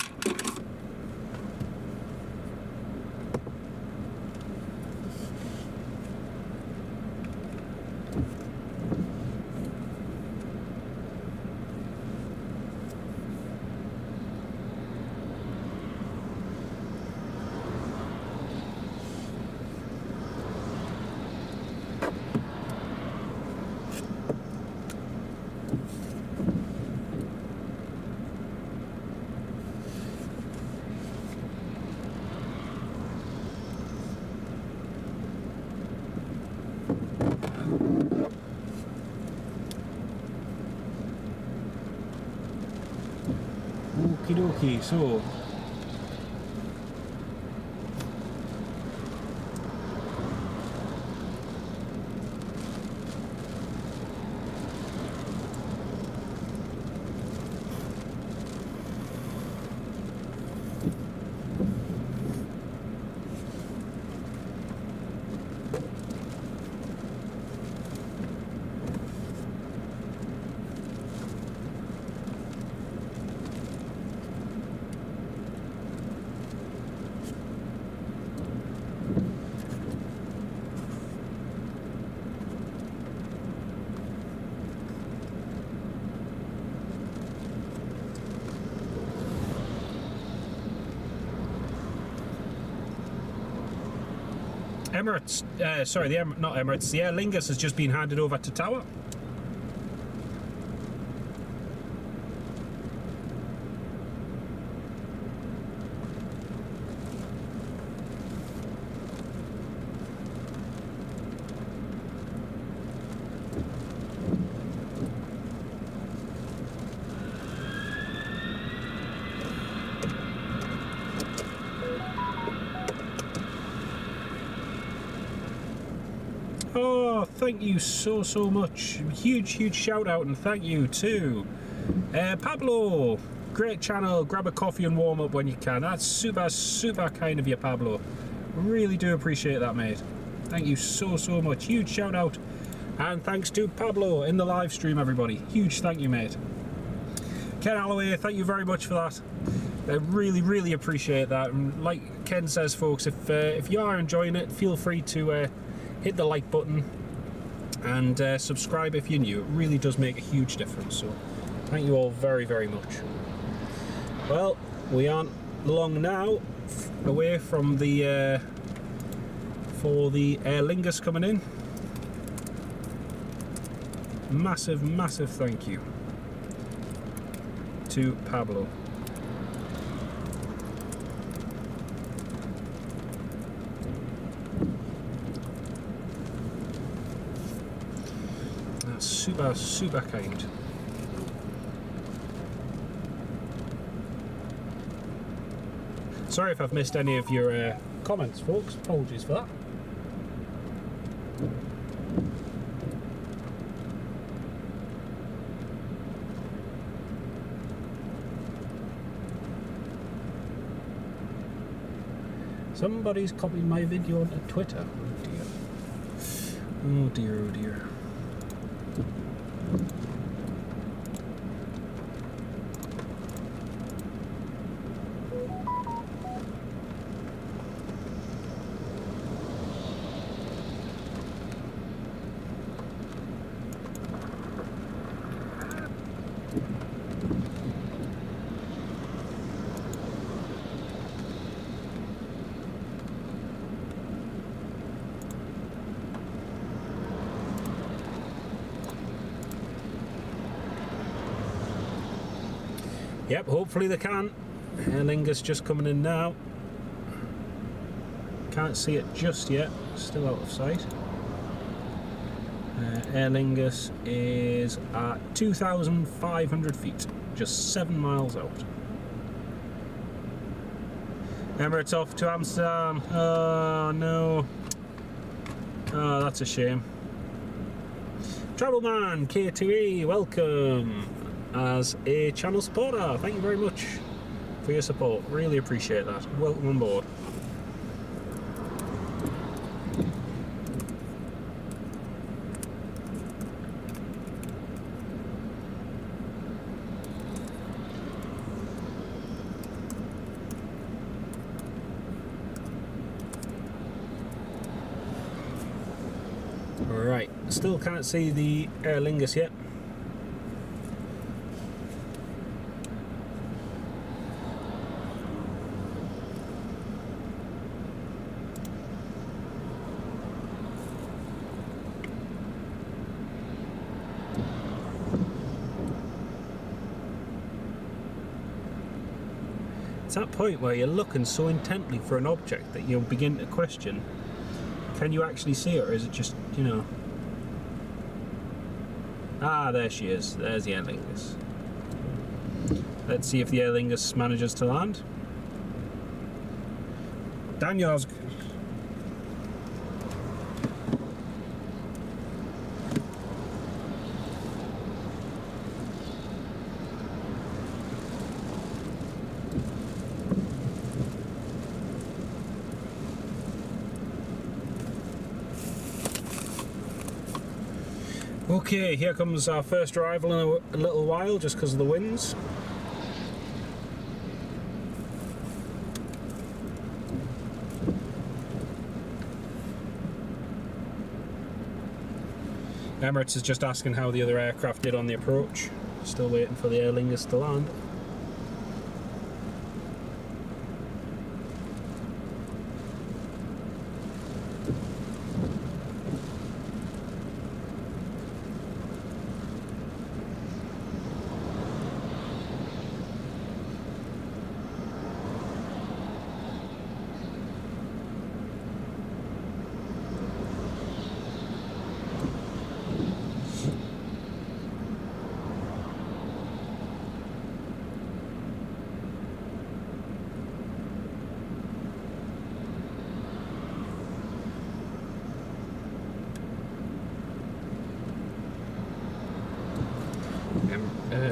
A: Okie dokie, so Emirates, sorry, not Emirates, the Aer Lingus has just been handed over to Tower. Oh, thank you so much. Huge shout out and thank you to Pablo. Great channel. Grab a coffee and warm up when you can. That's super kind of you, Pablo. Really do appreciate that, mate. Thank you so much. Huge shout out and thanks to Pablo in the live stream, everybody. Huge thank you, mate. Ken Alloway, thank you very much for that. I really appreciate that. And like Ken says, folks, if you are enjoying it, feel free to hit the like button and subscribe if you're new. It really does make a huge difference, so thank you all very much. Well, we aren't long now away from the for the Aer Lingus coming in. Massive thank you to Pablo. Super kind. Sorry if I've missed any of your comments, folks. Apologies for that. Somebody's copied my video onto Twitter. Oh dear. Oh dear, oh dear. Yep, hopefully they can. Aer Lingus just coming in now. Can't see it just yet, still out of sight. Aer Lingus is at 2,500 feet, just 7 miles out. Emirates off to Amsterdam. Oh no. Oh, that's a shame. Travelman K2E, welcome as a channel supporter. Thank you very much for your support. Really appreciate that. Welcome on board. Right, still can't see the Aer Lingus yet. It's that point where you're looking so intently for an object that you'll begin to question, can you actually see it, or is it just, you know... Ah, there she is. There's the Aer Lingus. Let's see if the Aer Lingus manages to land. Daniel's... Okay, here comes our first arrival in a little while, just because of the winds. Emirates is just asking how the other aircraft did on the approach. Still waiting for the Aer Lingus to land.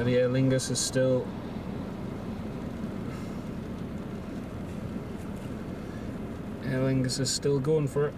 A: The Aer Lingus is still... Aer Lingus is still going for it.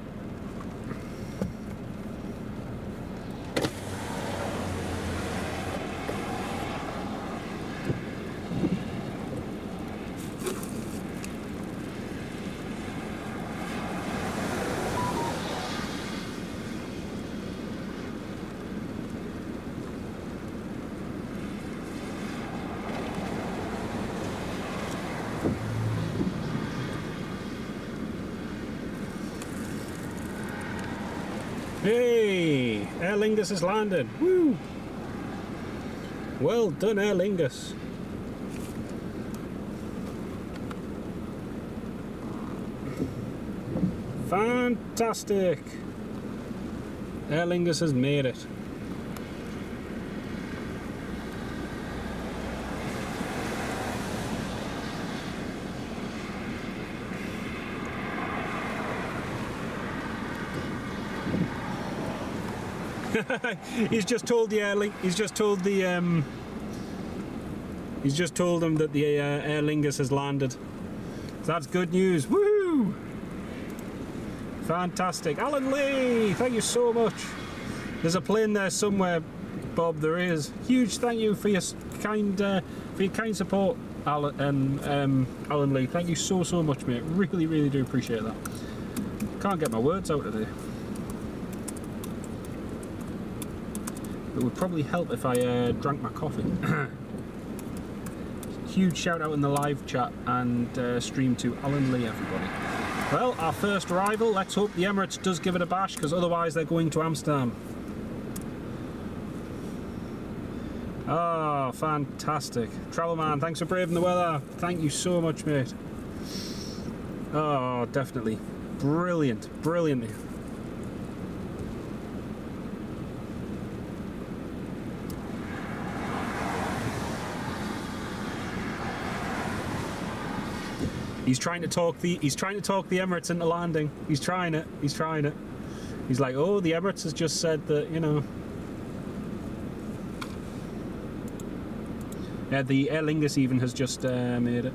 A: Hey! Aer Lingus has landed! Woo! Well done, Aer Lingus. Fantastic! Aer Lingus has made it. He's just told the air. He's just told the. He's just told them that the Aer Lingus has landed. So that's good news. Woohoo! Fantastic, Alan Lee. Thank you so much. There's a plane there somewhere, Bob. There is. Huge thank you for your kind support, Alan Lee. Thank you so much, mate. Really do appreciate that. Can't get my words out today. It would probably help if I drank my coffee. Huge shout out in the live chat and stream to Alan Lee, everybody. Well, our first arrival. Let's hope the Emirates does give it a bash, because otherwise they're going to Amsterdam. Oh, fantastic. Travelman, thanks for braving the weather. Thank you so much, mate. Oh, definitely. Brilliantly. He's trying to talk the Emirates into landing. He's trying it. He's like, oh, the Emirates has just said that, you know. Yeah, the Aer Lingus even has just made it.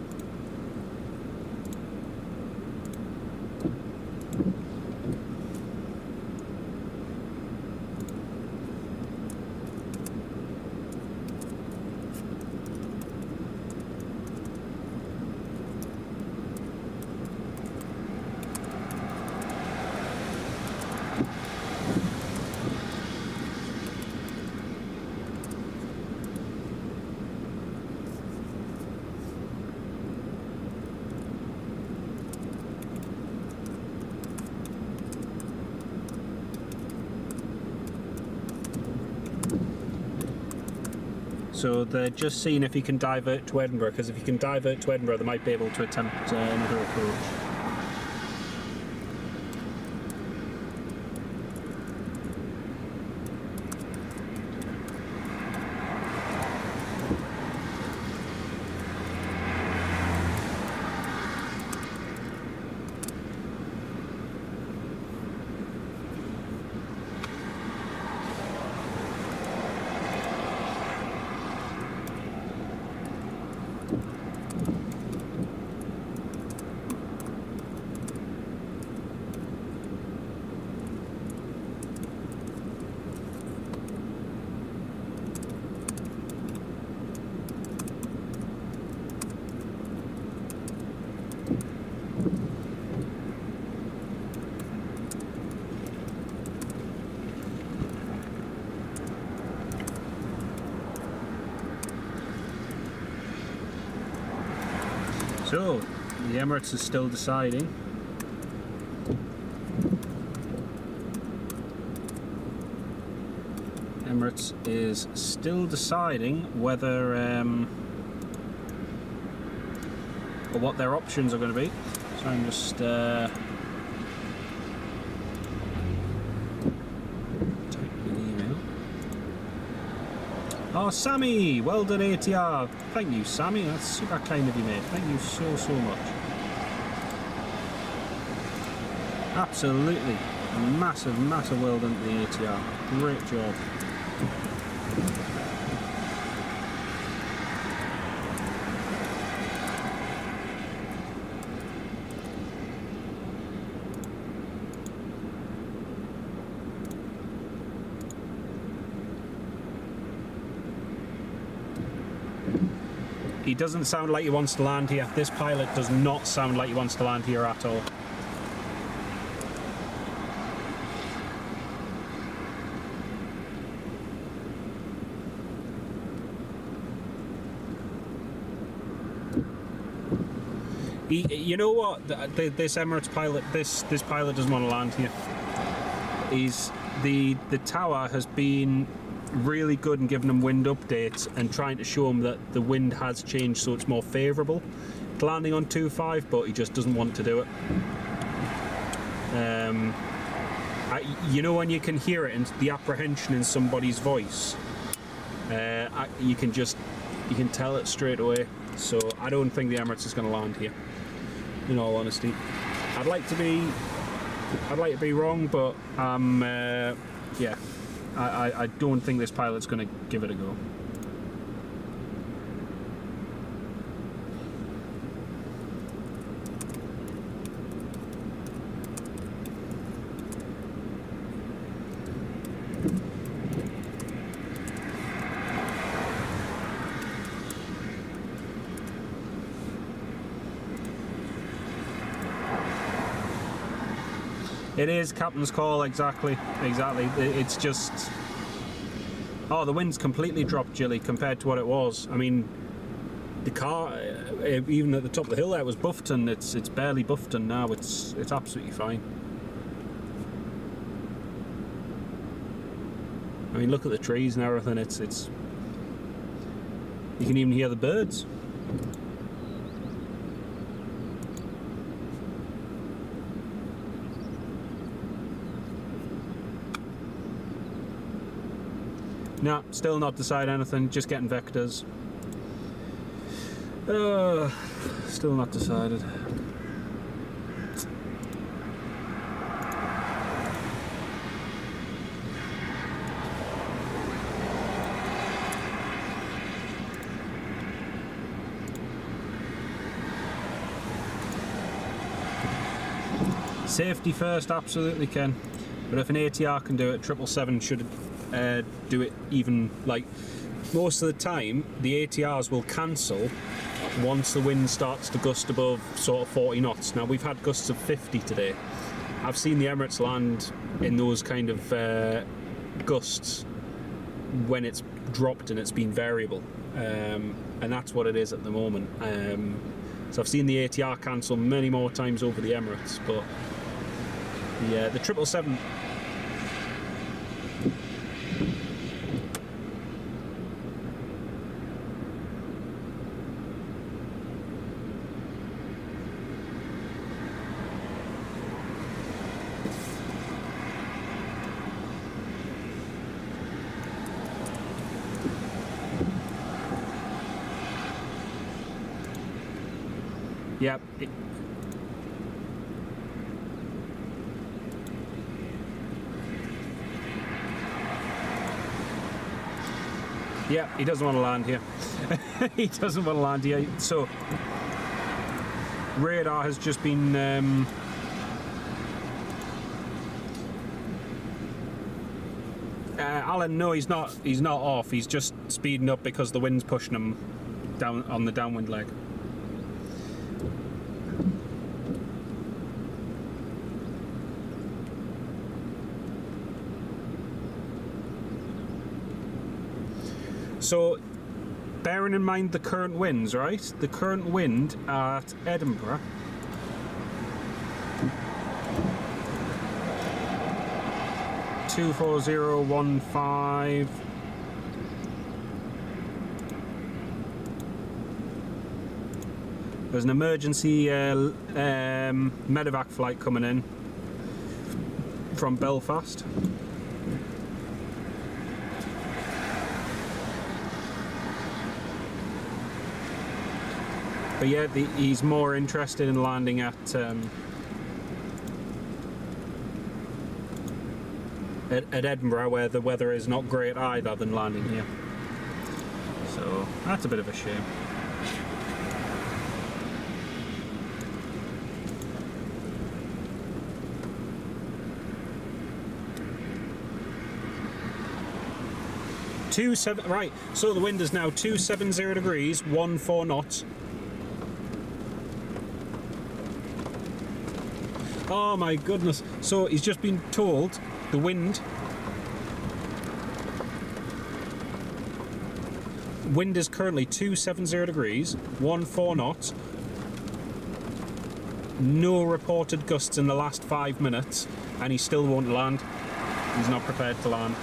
A: So they're just seeing if he can divert to Edinburgh, because if he can divert to Edinburgh, they might be able to attempt another approach. So, the Emirates is still deciding. Emirates is still deciding whether, or what their options are going to be. So I'm just typing an email. Oh, Sammy! Well done, ATR. Thank you, Sammy. That's super kind of you, mate. Thank you so much. Absolutely. Massive well done to the ATR. Great job. He doesn't sound like he wants to land here. This pilot does not sound like he wants to land here at all. You know what? This Emirates pilot, this pilot doesn't want to land here. The tower has been really good in giving them wind updates and trying to show them that the wind has changed, so it's more favourable to landing on 2.5, but he just doesn't want to do it. You know when you can hear it and the apprehension in somebody's voice, you can tell it straight away. So I don't think the Emirates is going to land here, in all honesty. I'd like to be wrong, but yeah. I don't think this pilot's going to give it a go. It is captain's call, exactly. It's just... Oh, the wind's completely dropped, Jilly, compared to what it was. I mean, the car, even at the top of the hill there, it was buffeting. It's barely buffeting now. It's absolutely fine. I mean, look at the trees and everything. It's... You can even hear the birds. No, still not decide anything, just getting vectors. Still not decided. Safety first, absolutely can. But if an ATR can do it, 777 should do it even, like, most of the time the ATRs will cancel once the wind starts to gust above sort of 40 knots. Now, we've had gusts of 50 today. I've seen the Emirates land in those kind of gusts when it's dropped and it's been variable, and that's what it is at the moment. So I've seen the ATR cancel many more times over the Emirates, but the 777. Yep. Yeah, he doesn't want to land here. He doesn't want to land here. So, radar has just been Alan, no, he's not off. He's just speeding up because the wind's pushing him down on the downwind leg. So, bearing in mind the current winds, right? The current wind at Edinburgh (24015). There's an emergency medevac flight coming in from Belfast. But yeah, he's more interested in landing at Edinburgh, where the weather is not great either, than landing here. So that's a bit of a shame. Right, so the wind is now 270 degrees, 14 knots. Oh my goodness. So he's just been told the wind is currently 270 degrees, 14 knots. No reported gusts in the last 5 minutes, and he still won't land. He's not prepared to land.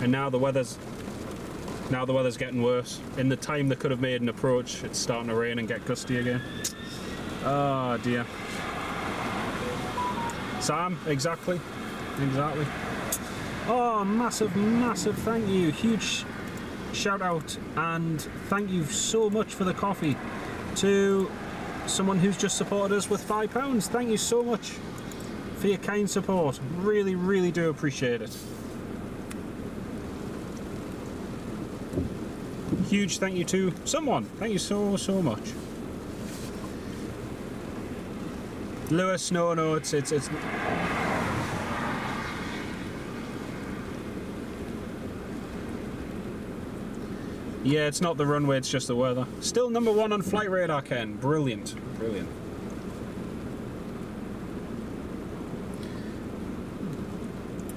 A: And now the weather's getting worse. In the time they could have made an approach, it's starting to rain and get gusty again. Oh dear. Sam, exactly. Oh, massive thank you. Huge shout out and thank you so much for the coffee to someone who's just supported us with £5. Thank you so much for your kind support. Really, really do appreciate it. Huge thank you to someone. Thank you so much. Lewis, no, it's yeah, it's not the runway, it's just the weather. Still number 1 on flight radar, Ken. Brilliant, brilliant.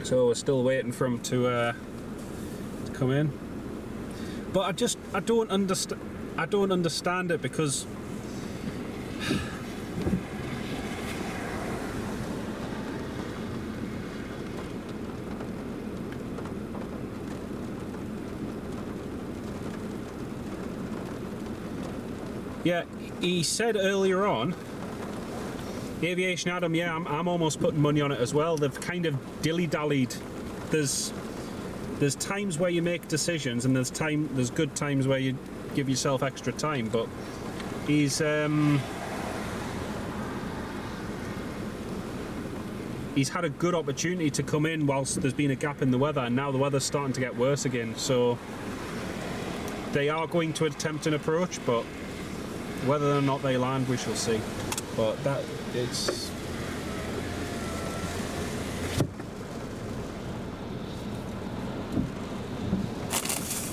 A: So we're still waiting for him to come in. But I don't understand it because yeah, he said earlier on, Aviation Adam, yeah, I'm almost putting money on it as well. They've kind of dilly-dallied. There's times where you make decisions, and there's good times where you give yourself extra time. But he's had a good opportunity to come in whilst there's been a gap in the weather, and now the weather's starting to get worse again. So they are going to attempt an approach, but whether or not they land, we shall see. But it's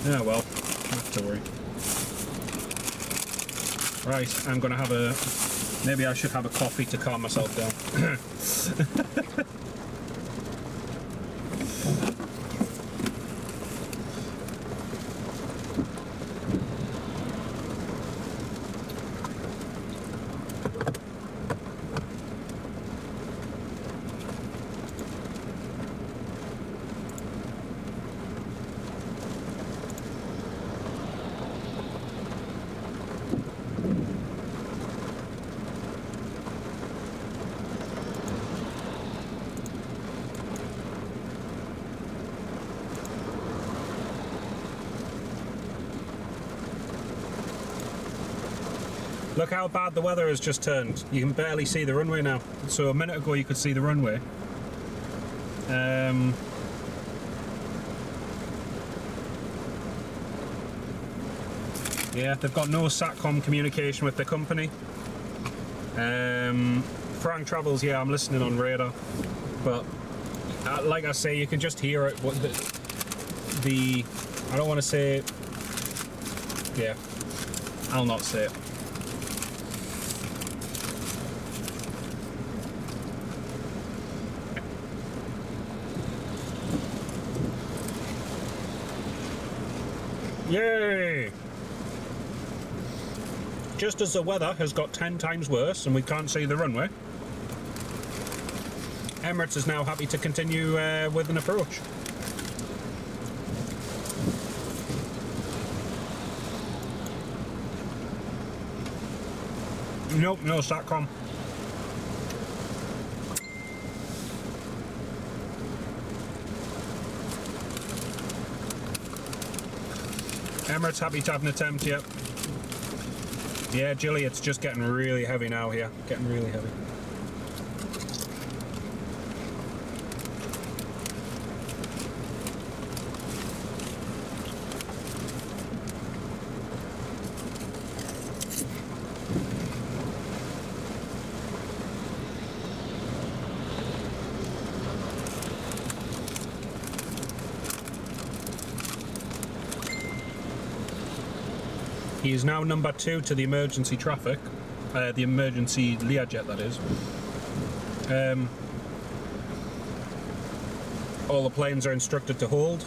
A: yeah, well, not to worry. Right, I'm gonna have maybe I should have a coffee to calm myself down. Look how bad the weather has just turned. You can barely see the runway now. So a minute ago you could see the runway. Yeah, they've got no SATCOM communication with the company. Frank Travels, yeah, I'm listening on radar. But like I say, you can just hear it. What the I don't want to say it. Yeah, I'll not say it. Yay! Just as the weather has got 10 times worse and we can't see the runway, Emirates is now happy to continue with an approach. Nope, no SATCOM. Emirates happy to have an attempt, yep. Yeah, Jilly, it's just getting really heavy now here. Getting really heavy. He is now number 2 to the emergency traffic, the emergency Learjet, that is. All the planes are instructed to hold.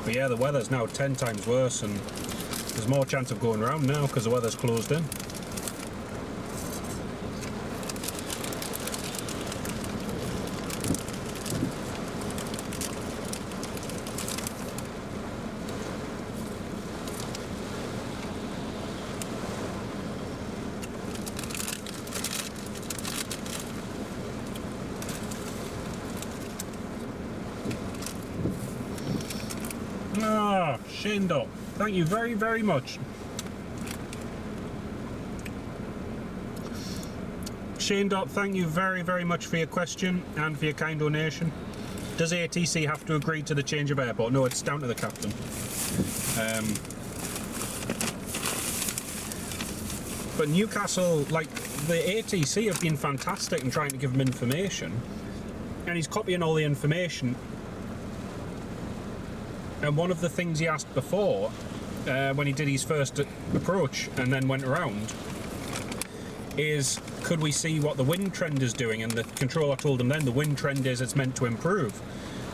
A: But yeah, the weather's now 10 times worse and there's more chance of going around now because the weather's closed in. Shane Dot, thank you very, very much. Shane Dot, thank you very, very much for your question and for your kind donation. Does ATC have to agree to the change of airport? No, it's down to the captain. But Newcastle, like, the ATC have been fantastic in trying to give him information, and he's copying all the information. And one of the things he asked before, when he did his first approach and then went around, is could we see what the wind trend is doing? And the controller told him then the wind trend is it's meant to improve.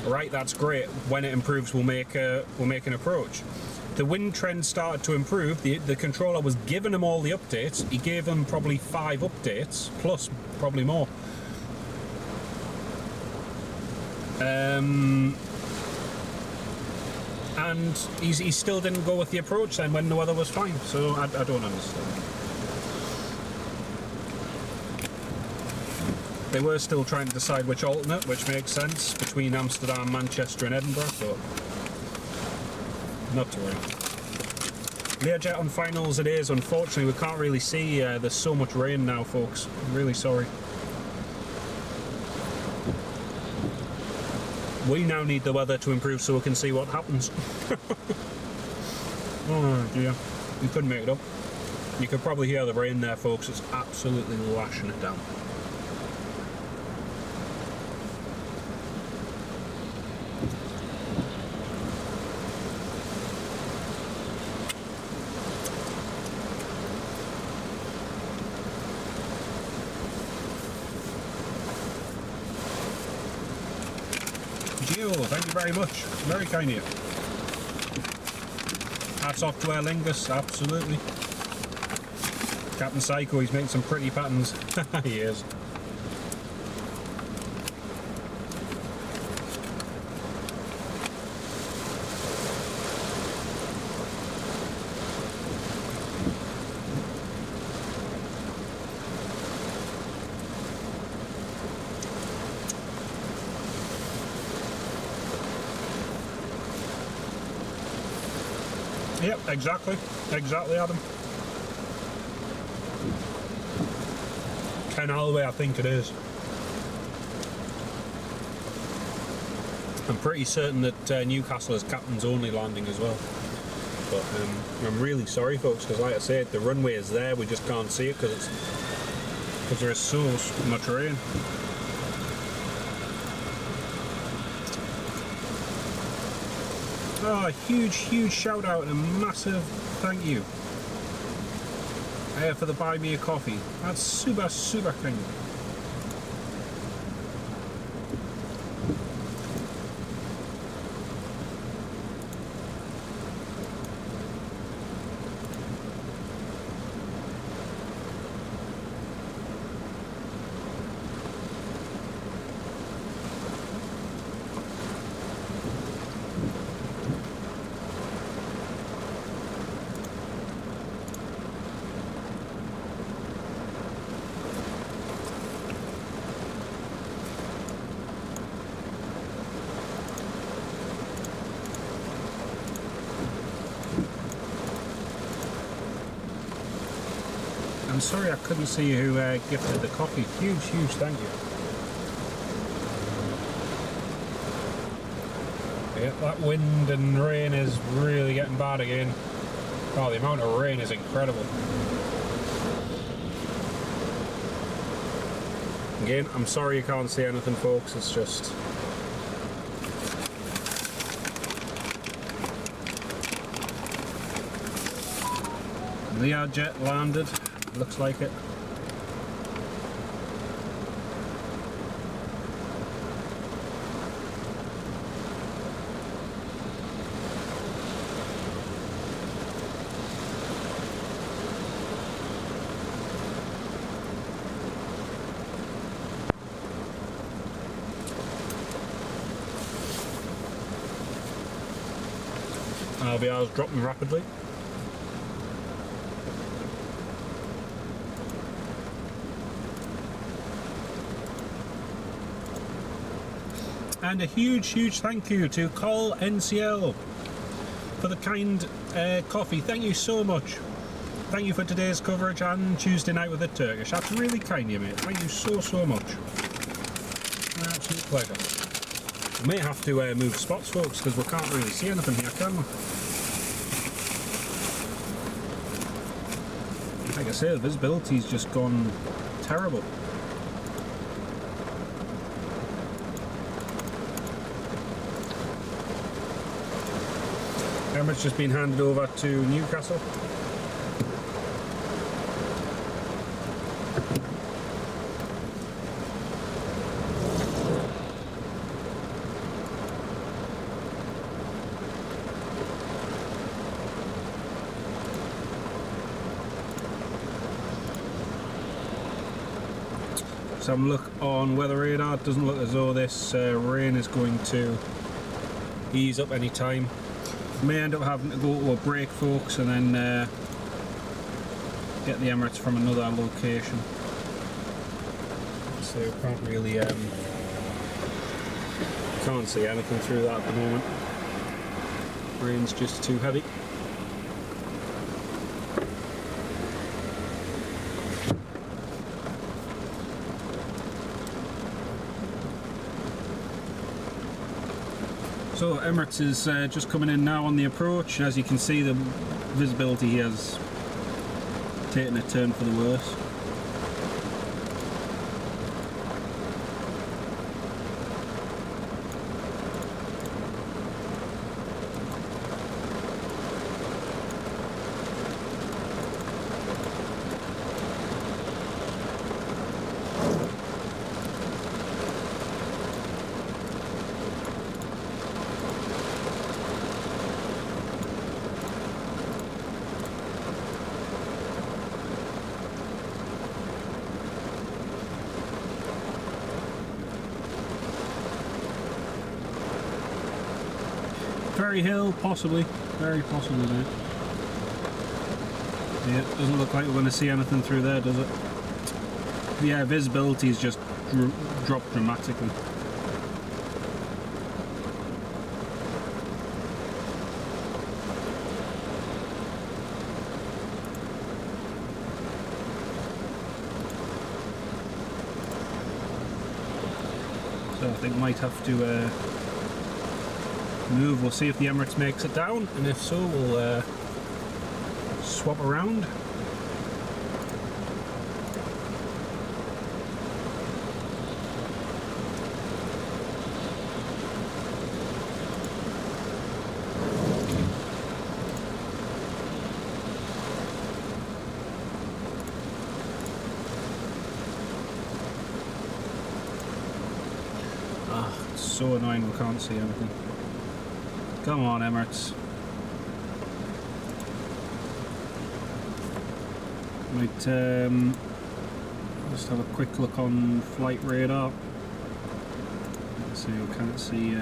A: Right, that's great. When it improves, we'll make an approach. The wind trend started to improve. The controller was giving him all the updates. He gave them probably 5 updates, plus probably more. And he still didn't go with the approach then when the weather was fine. So I don't understand. They were still trying to decide which alternate, which makes sense, between Amsterdam, Manchester and Edinburgh, so not to worry. Learjet on finals it is. Unfortunately, we can't really see. There's so much rain now, folks. I'm really sorry. We now need the weather to improve so we can see what happens. Oh dear. We couldn't make it up. You could probably hear the rain there, folks. It's absolutely lashing it down. Thank you very much. Very kind of you. Hats off to Aer Lingus, absolutely. Captain Psycho, he's making some pretty patterns. He is. Yep, exactly, Adam. Ken Holloway, I think it is. I'm pretty certain that Newcastle is captain's only landing as well. But I'm really sorry, folks, because like I said, the runway is there, we just can't see it because there is so much rain. Oh, a huge shout out and a massive thank you for the buy me a coffee. That's super kind. I'm sorry I couldn't see who gifted the coffee. Huge thank you. Yeah, that wind and rain is really getting bad again. Oh, the amount of rain is incredible. Again, I'm sorry you can't see anything, folks. It's just... Learjet landed. Looks like it. RVR's dropping rapidly. And a huge thank you to Col NCL. for the kind coffee. Thank you so much. Thank you for today's coverage and Tuesday night with the Turkish. That's really kind of you, mate. Thank you so much. An absolute pleasure. We may have to move spots, folks, because we can't really see anything here, can we? Like I say, the visibility's just gone terrible. Emirates just been handed over to Newcastle. Just have a look on weather radar. It doesn't look as though this rain is going to ease up any time. May end up having to go to a break, folks, and then get the Emirates from another location. So we can't really can't see anything through that at the moment. Rain's just too heavy. So Emirates is just coming in now on the approach. As you can see, the visibility has taken a turn for the worse. Ferry Hill, possibly. Very possibly, mate. Yeah, it doesn't look like we're going to see anything through there, does it? Yeah, visibility's just dropped dramatically. So I think we might have to move. We'll see if the Emirates makes it down, and if so, we'll swap around. It's so annoying we can't see anything. Come on, Emirates. Right, just have a quick look on flight radar. Let's see, we can't see.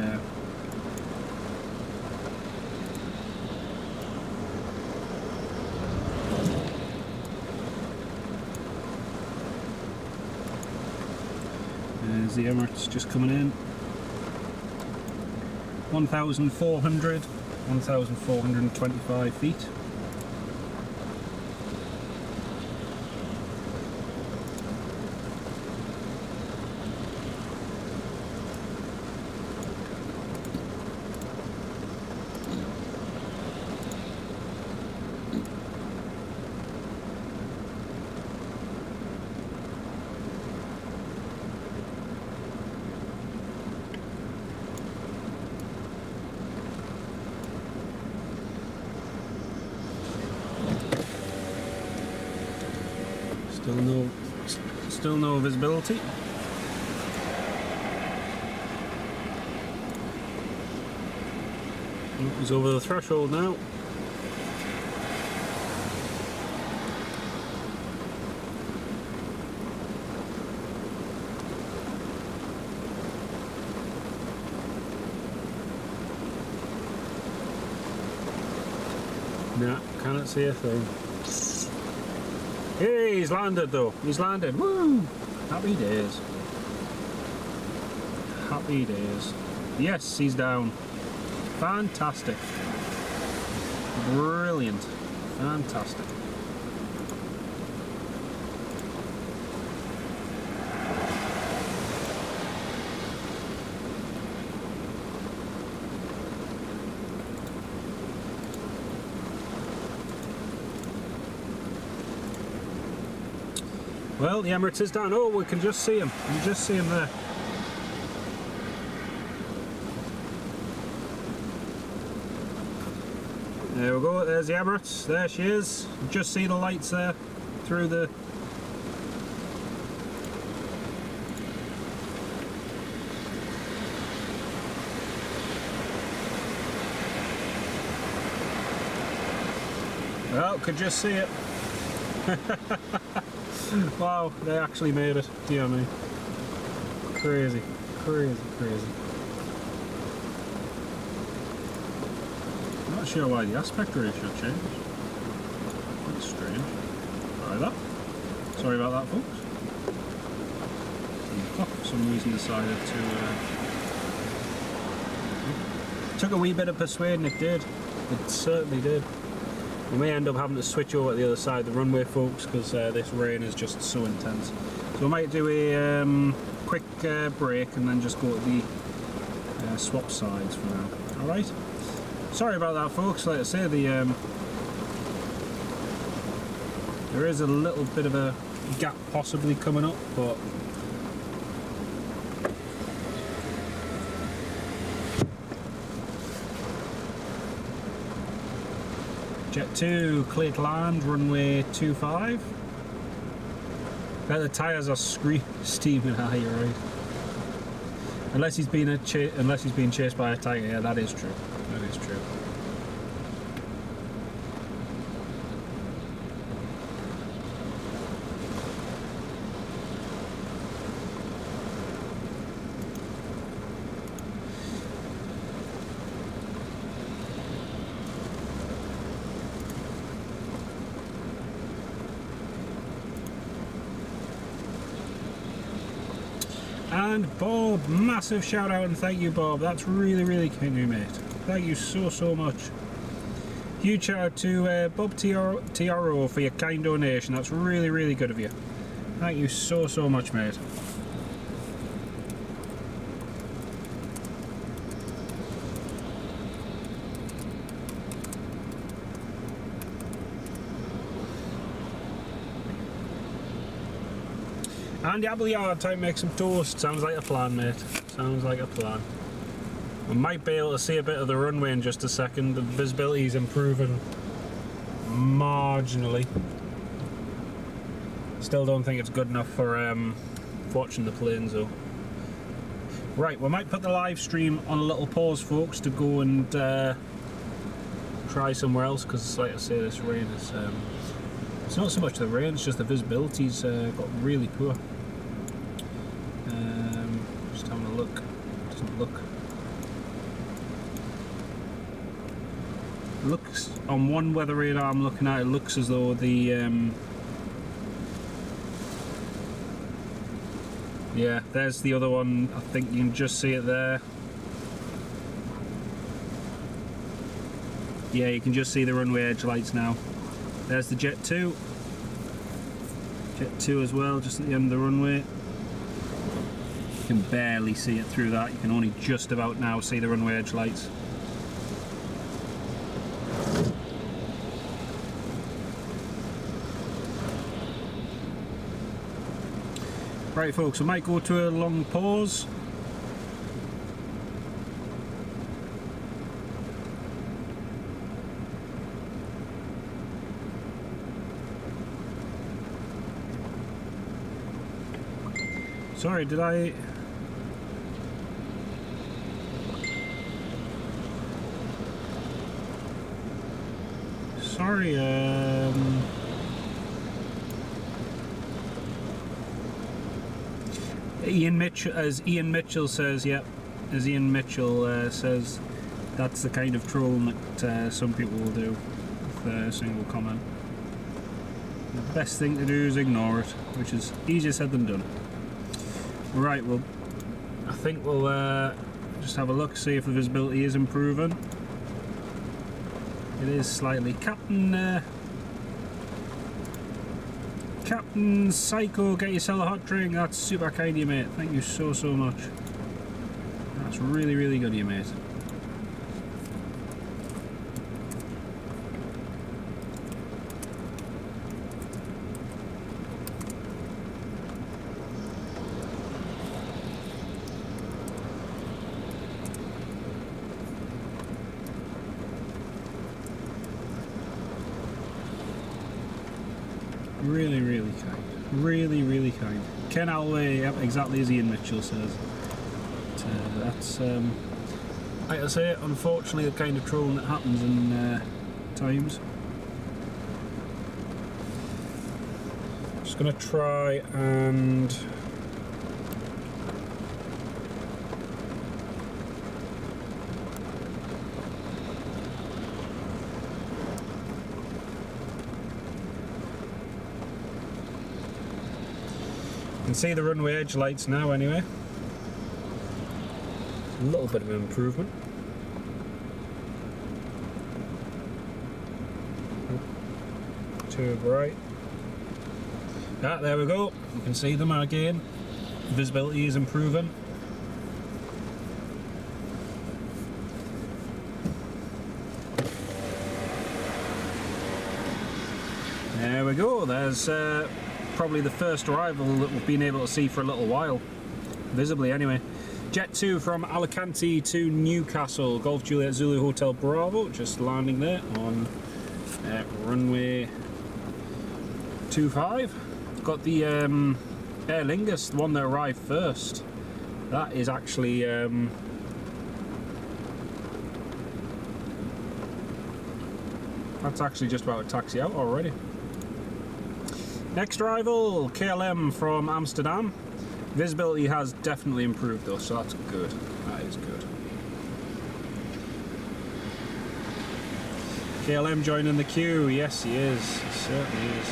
A: There's the Emirates just coming in. 1,400, 1,425 feet. Still no visibility. He's over the threshold now. Nah, cannot see a thing. Hey, he's landed though. He's landed. Woo! Happy days. Happy days. Yes, he's down. Fantastic. Brilliant. Fantastic. Well, the Emirates is down. Oh, we can just see him. You can just see him there. There we go. There's the Emirates. There she is. You just see the lights there through the... Well, could just see it. Wow, they actually made it. Dear me. Crazy, crazy, crazy. I'm not sure why the aspect ratio changed. That's strange. Try that. Sorry about that, folks. The clock for some reason decided to... Took a wee bit of persuading, it did. It certainly did. We may end up having to switch over to the other side of the runway, folks, because this rain is just so intense. So we might do a quick break and then just go to the swap sides for now. Alright? Sorry about that, folks. Like I say, the there is a little bit of a gap possibly coming up, but Jet 2, clear to land, runway 25. The tyres are steaming high, you're right. Unless he's being chased by a tiger, yeah, that is true. That is true. And Bob, massive shout out and thank you, Bob. That's really, really kind of you, mate. Thank you so much. Huge shout out to Bob TRO for your kind donation. That's really, really good of you. Thank you so much, mate. And the Appleyard, time to make some toast. Sounds like a plan, mate. Sounds like a plan. We might be able to see a bit of the runway in just a second. The visibility is improving marginally. Still don't think it's good enough for watching the planes though. Right, we might put the live stream on a little pause, folks, to go and try somewhere else, because like I say, this rain is it's not so much the rain, it's just the visibility's got really poor. Just having a look. Doesn't look. Looks on one weather radar I'm looking at, it looks as though the yeah, there's the other one. I think you can just see it there. Yeah, you can just see the runway edge lights now. There's the Jet 2. Jet 2 as well, just at the end of the runway. You can barely see it through that. You can only just about now see the runway edge lights. Right, folks, I might go to a long pause. Sorry, did I... Sorry, Ian Mitchell, as Ian Mitchell says, yep, as Ian Mitchell says, that's the kind of trolling that some people will do with a single comment. The best thing to do is ignore it, which is easier said than done. Right, well, I think we'll just have a look, see if the visibility is improving. It is slightly. Captain Psycho, get yourself a hot drink. That's super kind of you, mate. Thank you so much. That's really, really good of you, mate. Really, really kind. Really, really kind. Ken Alway, yep, exactly as Ian Mitchell says. But, that's, like I say, unfortunately the kind of trolling that happens in times. Just going to try and... You can see the runway edge lights now anyway. A little bit of an improvement. Too bright. Ah, there we go. You can see them again. Visibility is improving. There we go. There's probably the first arrival that we've been able to see for a little while, visibly anyway. Jet 2 from Alicante to Newcastle, Golf Juliet Zulu Hotel Bravo, just landing there on runway 25. Got the Aer Lingus, the one that arrived first. That is actually that's actually just about to taxi out already. Next arrival, KLM from Amsterdam. Visibility has definitely improved though, so that's good. That is good. KLM joining the queue. Yes, he is. He certainly is.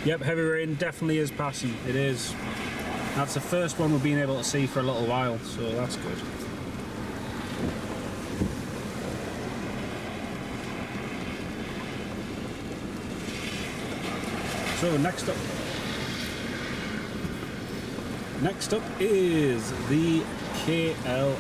A: Yep, heavy rain definitely is passing. It is. That's the first one we've been able to see for a little while, so that's good. So next up is the KLM.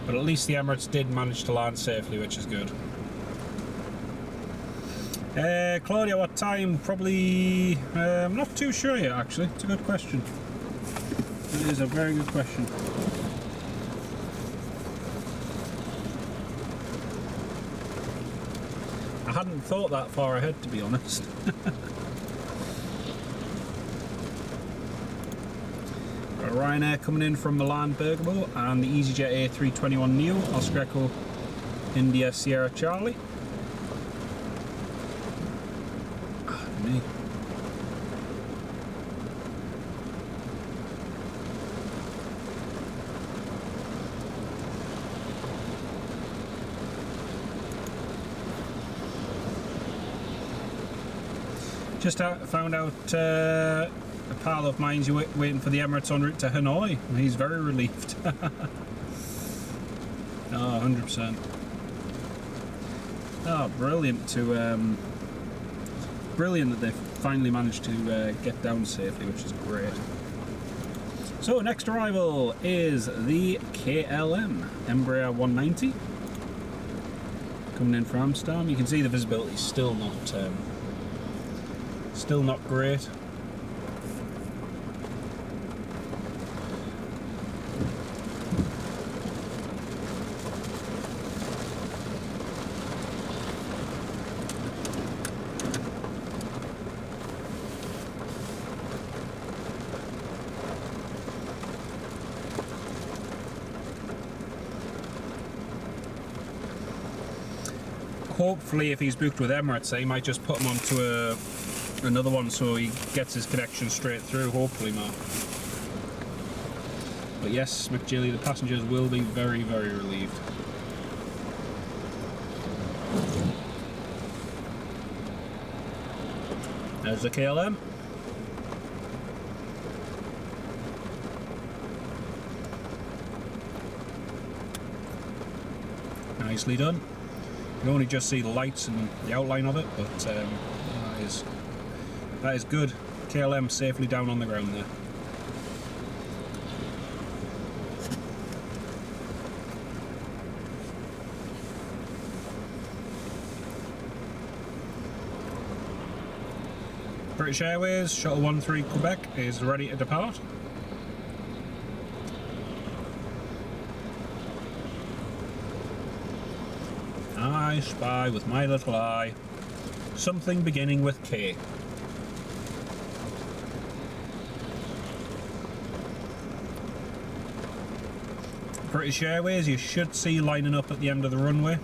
A: But at least the Emirates did manage to land safely, which is good. Claudia, what time? Probably, I'm not too sure yet actually. It's a good question. It is a very good question. I hadn't thought that far ahead, to be honest. Got Ryanair coming in from Milan Bergamo and the EasyJet A321neo, Oscar Echo India Sierra Charlie. Ah, me. Just found out a pal of mine's waiting for the Emirates en route to Hanoi, and he's very relieved. Oh, 100%. Oh, brilliant to brilliant that they've finally managed to get down safely, which is great. So next arrival is the KLM Embraer 190 coming in from Amsterdam. You can see the visibility is still not great. Hopefully, if he's booked with Emirates, he might just put him onto another one so he gets his connection straight through, hopefully, Mark. But yes, McGilly, the passengers will be very, very relieved. There's the KLM. Nicely done. You can only just see the lights and the outline of it, but that is good. KLM safely down on the ground there. British Airways Shuttle 13 Quebec is ready to depart. I spy with my little eye something beginning with K. British Airways you should see lining up at the end of the runway.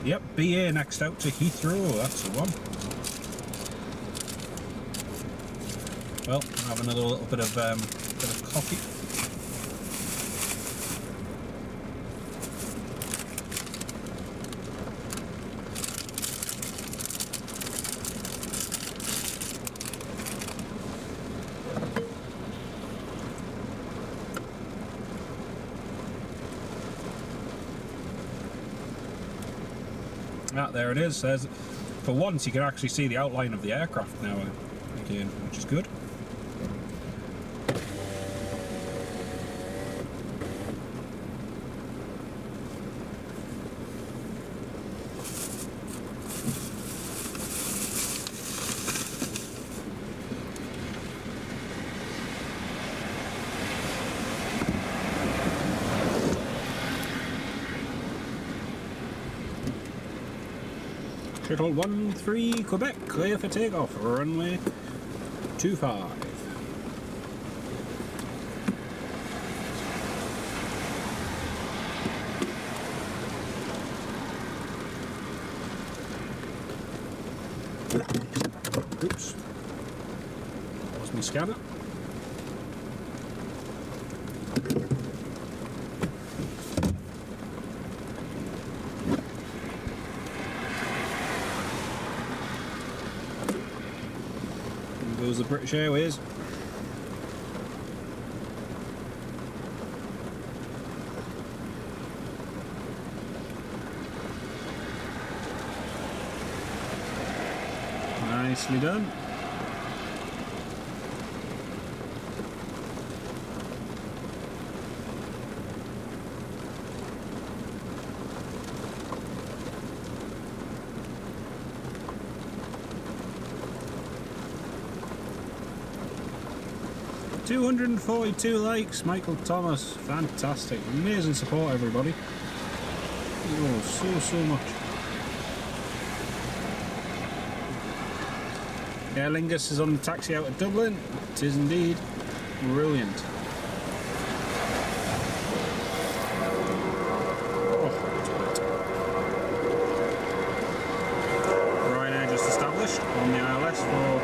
A: Yep, BA next out to Heathrow, that's the one. Well, I'll have another little bit of coffee. Ah, there it is. For once, you can actually see the outline of the aircraft now again, which is good. Shuttle 13 Quebec, clear for takeoff, runway 25. Oops, lost my scanner. Goes the British Airways. Nicely done. $242 likes, Michael Thomas. Fantastic. Amazing support, everybody. Oh, so much. Aer Lingus is on the taxi out of Dublin. It is indeed brilliant. Ryanair just established on the ILS for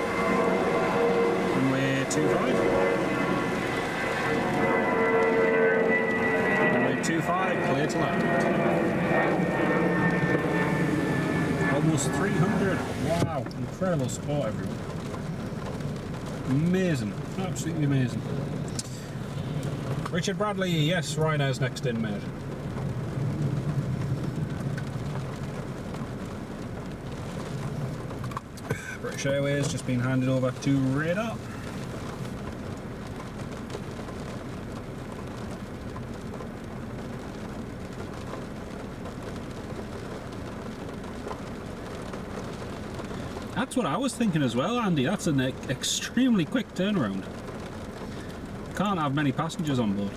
A: runway 25. 25, clear to land. Almost 300. Wow, incredible support, everyone. Amazing, absolutely amazing. Richard Bradley, yes, Ryanair's next in, mate. British Airways just been handed over to Radar. That's what I was thinking as well, Andy. That's an extremely quick turnaround. Can't have many passengers on board.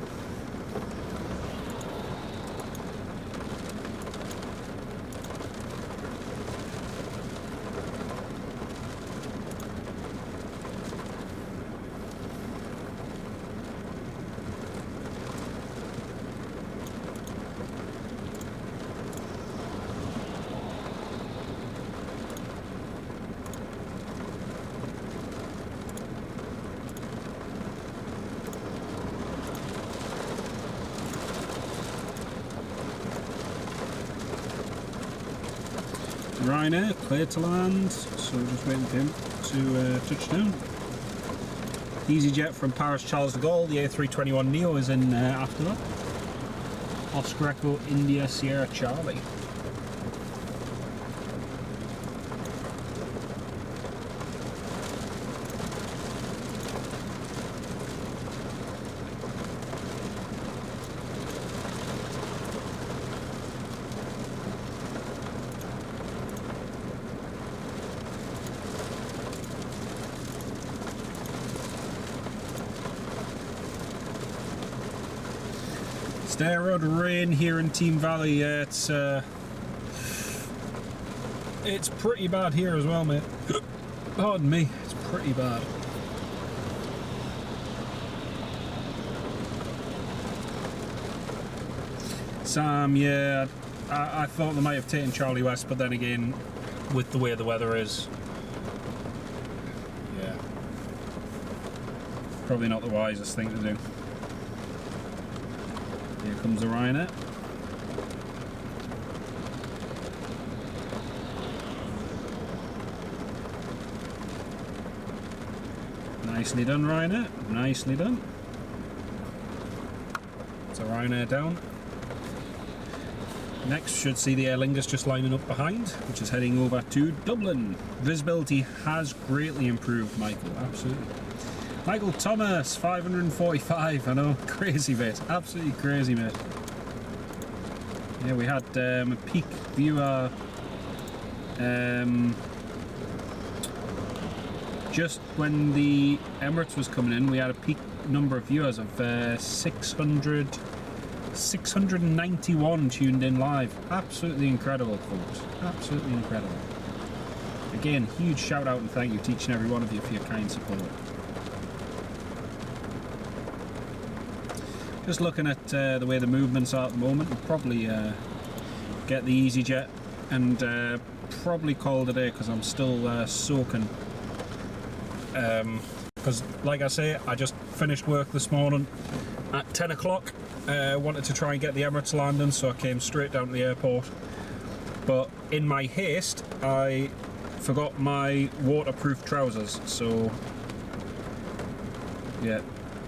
A: Ryanair, clear to land, so we're just waiting for him to touch down. EasyJet from Paris Charles de Gaulle, the A321neo is in after that. Oscar Echo India Sierra Charlie. Stair Road rain here in Team Valley. Yeah, it's pretty bad here as well, mate. Pardon me, it's pretty bad. Sam, yeah, I thought they might have taken Charlie West, but then again, with the way the weather is, yeah, probably not the wisest thing to do. Here comes the Ryanair. Nicely done, Ryanair. Nicely done. So Ryanair down. Next, should see the Aer Lingus just lining up behind, which is heading over to Dublin. Visibility has greatly improved, Michael. Absolutely. Michael Thomas, 545, I know, crazy mate, absolutely crazy mate. Yeah, we had a peak viewer just when the Emirates was coming in, we had a peak number of viewers of 691 tuned in live. Absolutely incredible, folks, absolutely incredible. Again, huge shout out and thank you to each and every one of you for your kind support. Just looking at the way the movements are at the moment, we'll probably get the EasyJet and probably call it a day because I'm still soaking. Because, like I say, I just finished work this morning at 10 o'clock. Wanted to try and get the Emirates landing, so I came straight down to the airport. But in my haste, I forgot my waterproof trousers, so yeah.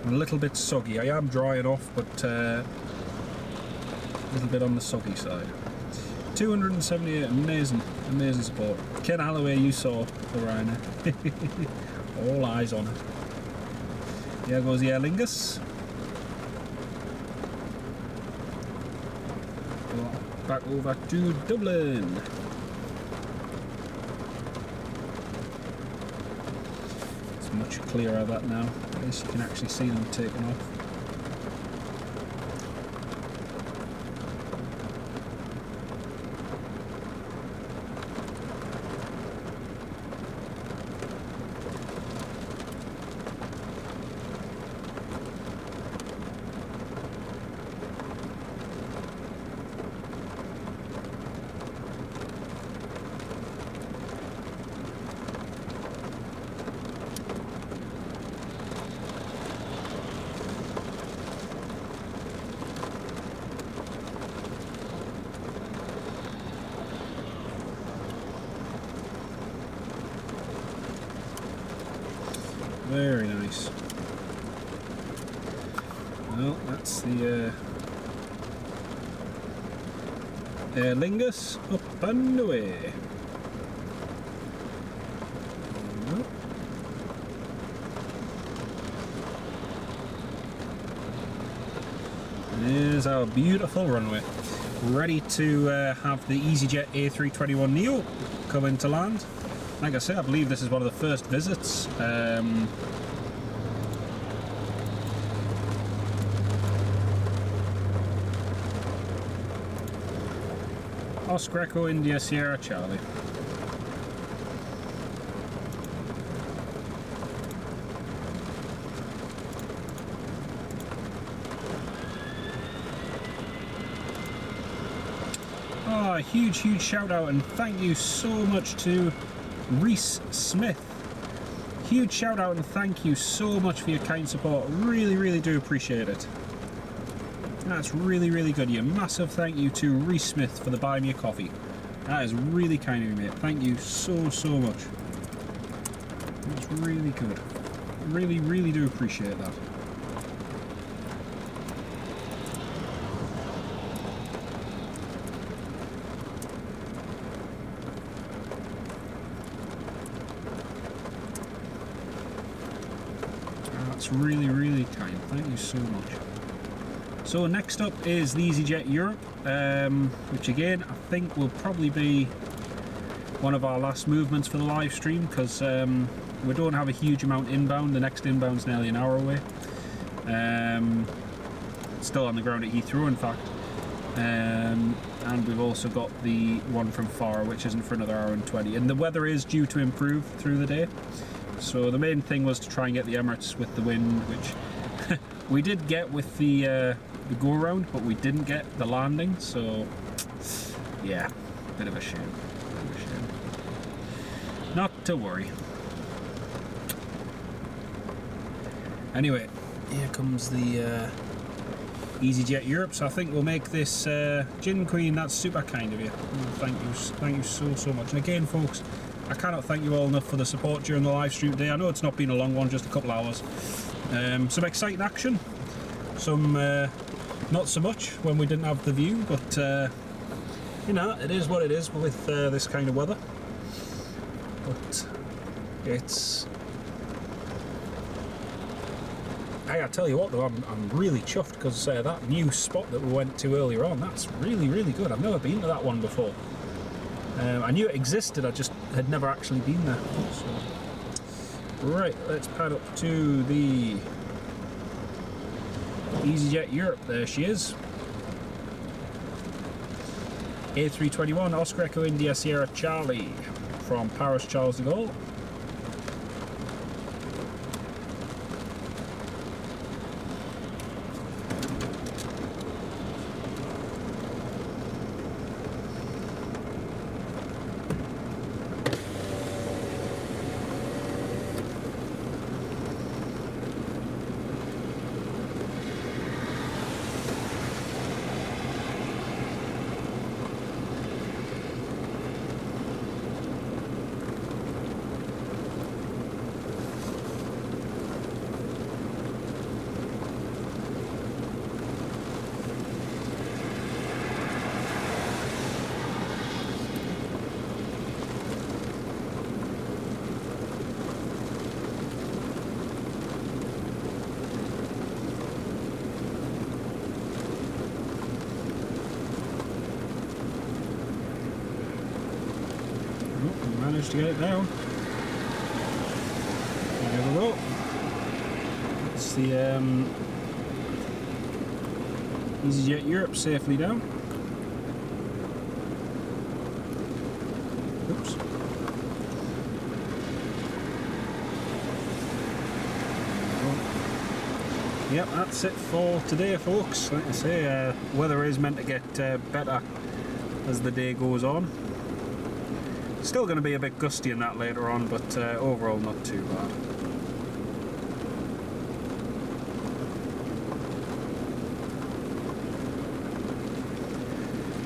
A: A little bit soggy. I am drying off, but a little bit on the soggy side. 278, amazing, amazing support. Ken Alloway, you saw the Ryanair. All eyes on it. Here goes the Aer Lingus. Back over to Dublin. It's much clearer that now. At least you can actually see them taking off. Very nice. Well, that's the Aer Lingus up and away. There's our beautiful runway. Ready to have the EasyJet A321neo come into land. Like I say, I believe this is one of the first visits. Oscar Echo India Sierra Charlie. Oh, a huge shout out and thank you so much to Reese Smith. Huge shout out and thank you so much for your kind support. Really do appreciate it. That's really good. A massive thank you to Reese Smith for the buy me a coffee. That is really kind of you, mate. Thank you so much. It's really good. Really do appreciate that. That's really kind. Thank you so much. So next up is the EasyJet Europe, which again I think will probably be one of our last movements for the live stream, because we don't have a huge amount inbound. The next inbound's nearly an hour away. Still on the ground at Heathrow, in fact. And we've also got the one from Faro, which isn't for another hour and 20. And the weather is due to improve through the day. So the main thing was to try and get the Emirates with the wind, which we did get with the go-around, but we didn't get the landing. So yeah, bit of a shame. Not to worry. Anyway, here comes the EasyJet Europe. So I think we'll make this Gin Queen. That's super kind of you. Thank you so much. And again, folks, I cannot thank you all enough for the support during the live stream today. I know it's not been a long one, just a couple hours. Some exciting action. Some not so much when we didn't have the view, but you know, it is what it is with this kind of weather. But it's... Hey, I tell you what though, I'm really chuffed, because that new spot that we went to earlier on, that's really good. I've never been to that one before. I knew it existed, I just had never actually been there. So, right, let's pad up to the EasyJet Europe. There she is. A321 Oscar Echo India Sierra Charlie from Paris Charles de Gaulle. Managed to get it down. There we go. It's the EasyJet Europe safely down. Oops. Yep, that's it for today, folks. Like I say, weather is meant to get better as the day goes on. Still going to be a bit gusty in that later on, but overall not too bad.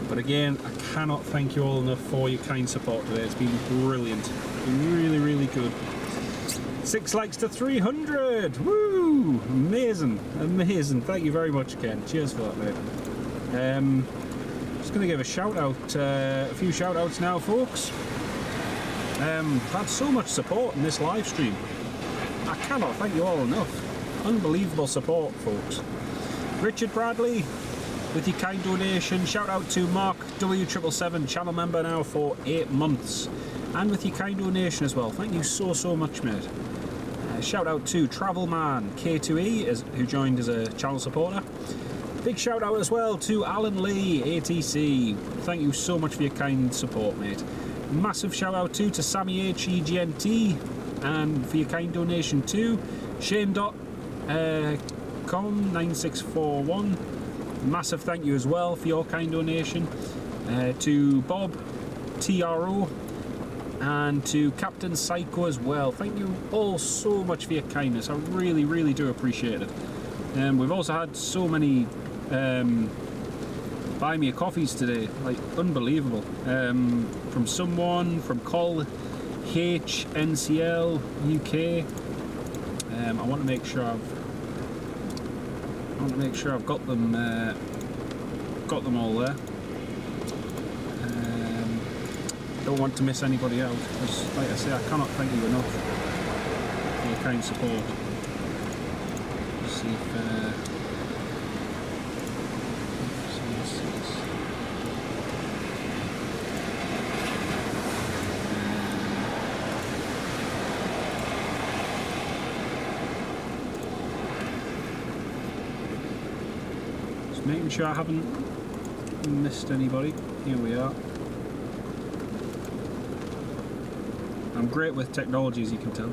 A: But again, I cannot thank you all enough for your kind support today. It's been brilliant. It's been really good. 6 likes to 300! Woo! Amazing. Thank you very much again. Cheers for that, mate. Just going to give a shout out, a few shout outs now, folks. Had so much support in this live stream. I cannot thank you all enough. Unbelievable support, folks. Richard Bradley with your kind donation. Shout out to Mark W777, channel member now for 8 months, and with your kind donation as well. Thank you so much, mate. Shout out to Travelman K2E who joined as a channel supporter. Big shout out as well to Alan Lee ATC. Thank you so much for your kind support, mate. Massive shout out to Sammy HEGNT and for your kind donation too. Shane.com9641. Massive thank you as well for your kind donation. To Bob TRO and to Captain Psycho as well. Thank you all so much for your kindness. I really do appreciate it. We've also had so many buy me a coffees today, like unbelievable. From someone from Col HNCL UK. I want to make sure I've got them all there. Don't want to miss anybody out, because like I say, I cannot thank you enough for your kind support. Let's see if just making sure I haven't missed anybody. Here we are. I'm great with technology, as you can tell.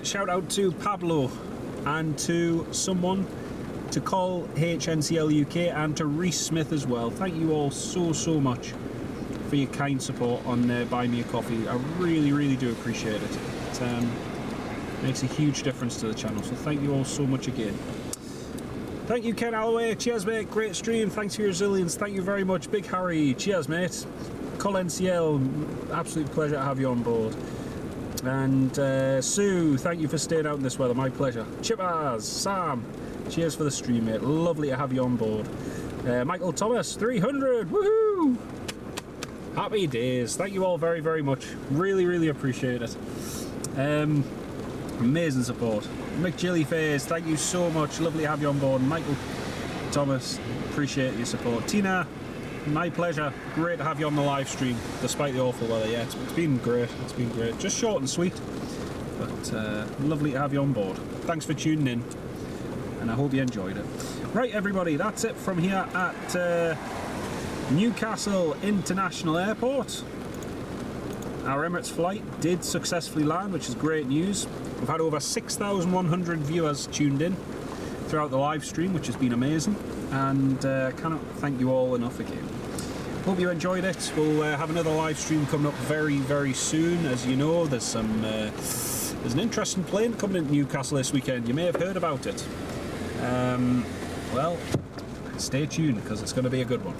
A: Shout out to Pablo and to someone, to Col HNCL UK, and to Reese Smith as well. Thank you all so much for your kind support on Buy Me a Coffee. I really do appreciate it. It makes a huge difference to the channel, so thank you all so much again. Thank you, Ken Alloway. Cheers, mate. Great stream. Thanks for your resilience. Thank you very much. Big Harry. Cheers, mate. Col NCL, absolute pleasure to have you on board. And Sue, thank you for staying out in this weather. My pleasure. Chippers, Sam, cheers for the stream, mate. Lovely to have you on board. Michael Thomas, 300. Woohoo! Happy days. Thank you all very much. Really appreciate it. Amazing support. Mick Jillyface, thank you so much. Lovely to have you on board. Michael Thomas, appreciate your support. Tina, my pleasure. Great to have you on the live stream, despite the awful weather. Yeah, it's been great. It's been great. Just short and sweet, but lovely to have you on board. Thanks for tuning in, and I hope you enjoyed it. Right, everybody, that's it from here at Newcastle International Airport. Our Emirates flight did successfully land, which is great news. We've had over 6,100 viewers tuned in throughout the live stream, which has been amazing, and cannot thank you all enough again. Hope you enjoyed it. We'll have another live stream coming up very soon. As you know, there's an interesting plane coming into Newcastle this weekend. You may have heard about it. Well, stay tuned, because it's going to be a good one.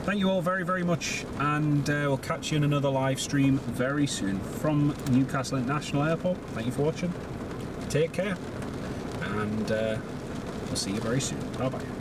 A: Thank you all very much, and we'll catch you in another live stream very soon from Newcastle International Airport. Thank you for watching. Take care, and we'll see you very soon. Bye bye.